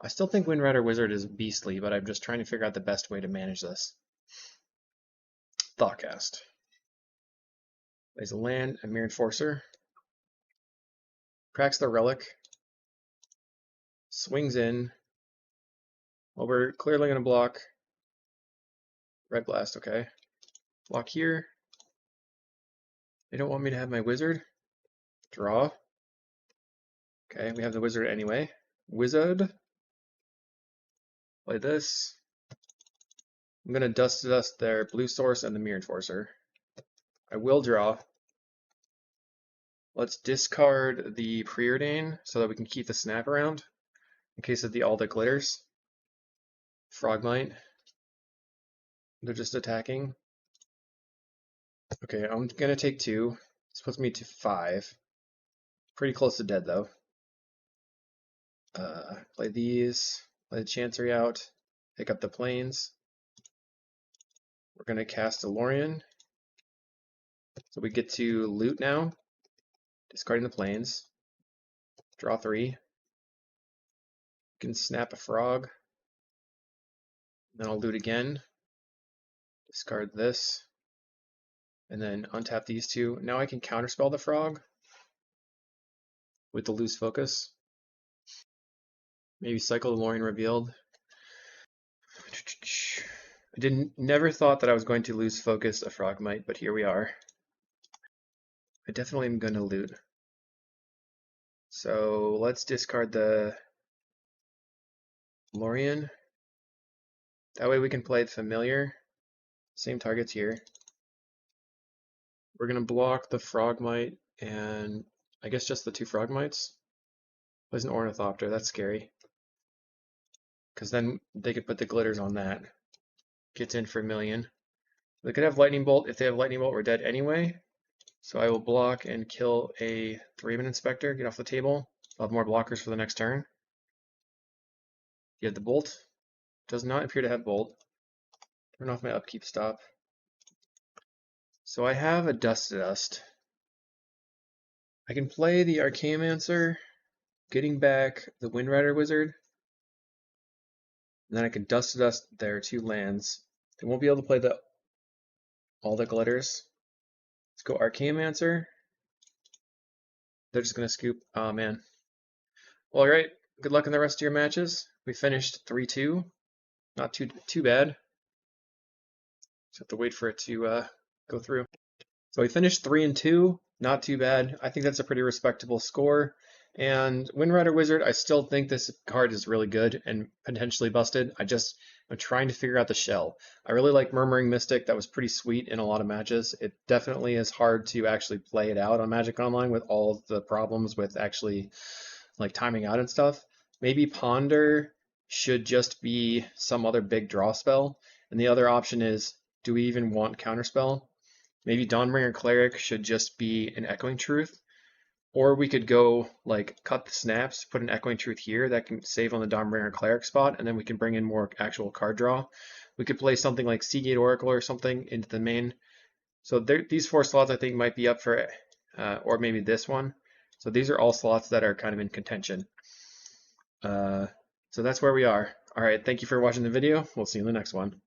I still think Windrider Wizard is beastly, but I'm just trying to figure out the best way to manage this. Thoughtcast. Plays a land, a Mere Enforcer. Cracks the Relic. Swings in. Well, we're clearly going to block. Red Blast, okay. Block here. They don't want me to have my Wizard. Draw. Okay, we have the Wizard anyway. Wizard. Play this. I'm going to Dust to Dust their Blue Source and the Mere Enforcer. I will draw. Let's discard the Preordain so that we can keep the Snap around in case of all the glitters. Frogmite. They're just attacking. Okay, I'm going to take 2. This puts me to 5. Pretty close to dead though. Play these. Play the Chancery out. Pick up the plains. We're going to cast a Lorien. So we get to loot now. Discarding the plains. Draw 3. You can snap a frog. Then I'll loot again. Discard this. And then untap these 2. Now I can counterspell the frog with the loose focus. Maybe cycle the Lorien Revealed. I never thought that I was going to lose focus a Frogmite, but here we are. I definitely am going to loot. So let's discard the Lorien. That way we can play the Familiar. Same targets here. We're going to block the Frogmite and I guess just the 2 Frogmites. Plays an Ornithopter, that's scary. Because then they could put the glitters on that. Gets in for 1,000,000. They could have Lightning Bolt. If they have Lightning Bolt, we're dead anyway. So I will block and kill a 3-man Inspector, get off the table. I'll have more blockers for the next turn. You have the Bolt. Does not appear to have Bolt. Turn off my upkeep stop. So I have a Dust to Dust. I can play the Archaeomancer, getting back the Windrider Wizard. And then I can Dust to Dust their 2 lands. They won't be able to play all the glitters. Let's go Archaeomancer. They're just going to scoop. Oh, man. Well, all right. Good luck in the rest of your matches. We finished 3-2. Not too bad. Just have to wait for it to go through. So we finished 3-2. Not too bad. I think that's a pretty respectable score. And Windrider Wizard, I still think this card is really good and potentially busted. I'm trying to figure out the shell. I really like Murmuring Mystic. That was pretty sweet in a lot of matches. It definitely is hard to actually play it out on Magic Online with all of the problems with actually like timing out and stuff. Maybe Ponder should just be some other big draw spell. And the other option is, do we even want Counterspell? Maybe Dawnbringer Cleric should just be an Echoing Truth. Or we could go like cut the snaps, put an Echoing Truth here that can save on the Dawnbringer Cleric spot, and then we can bring in more actual card draw. We could play something like Seagate Oracle or something into the main. So these 4 slots I think might be up for, or maybe this one. So these are all slots that are kind of in contention. So that's where we are. All right, thank you for watching the video. We'll see you in the next one.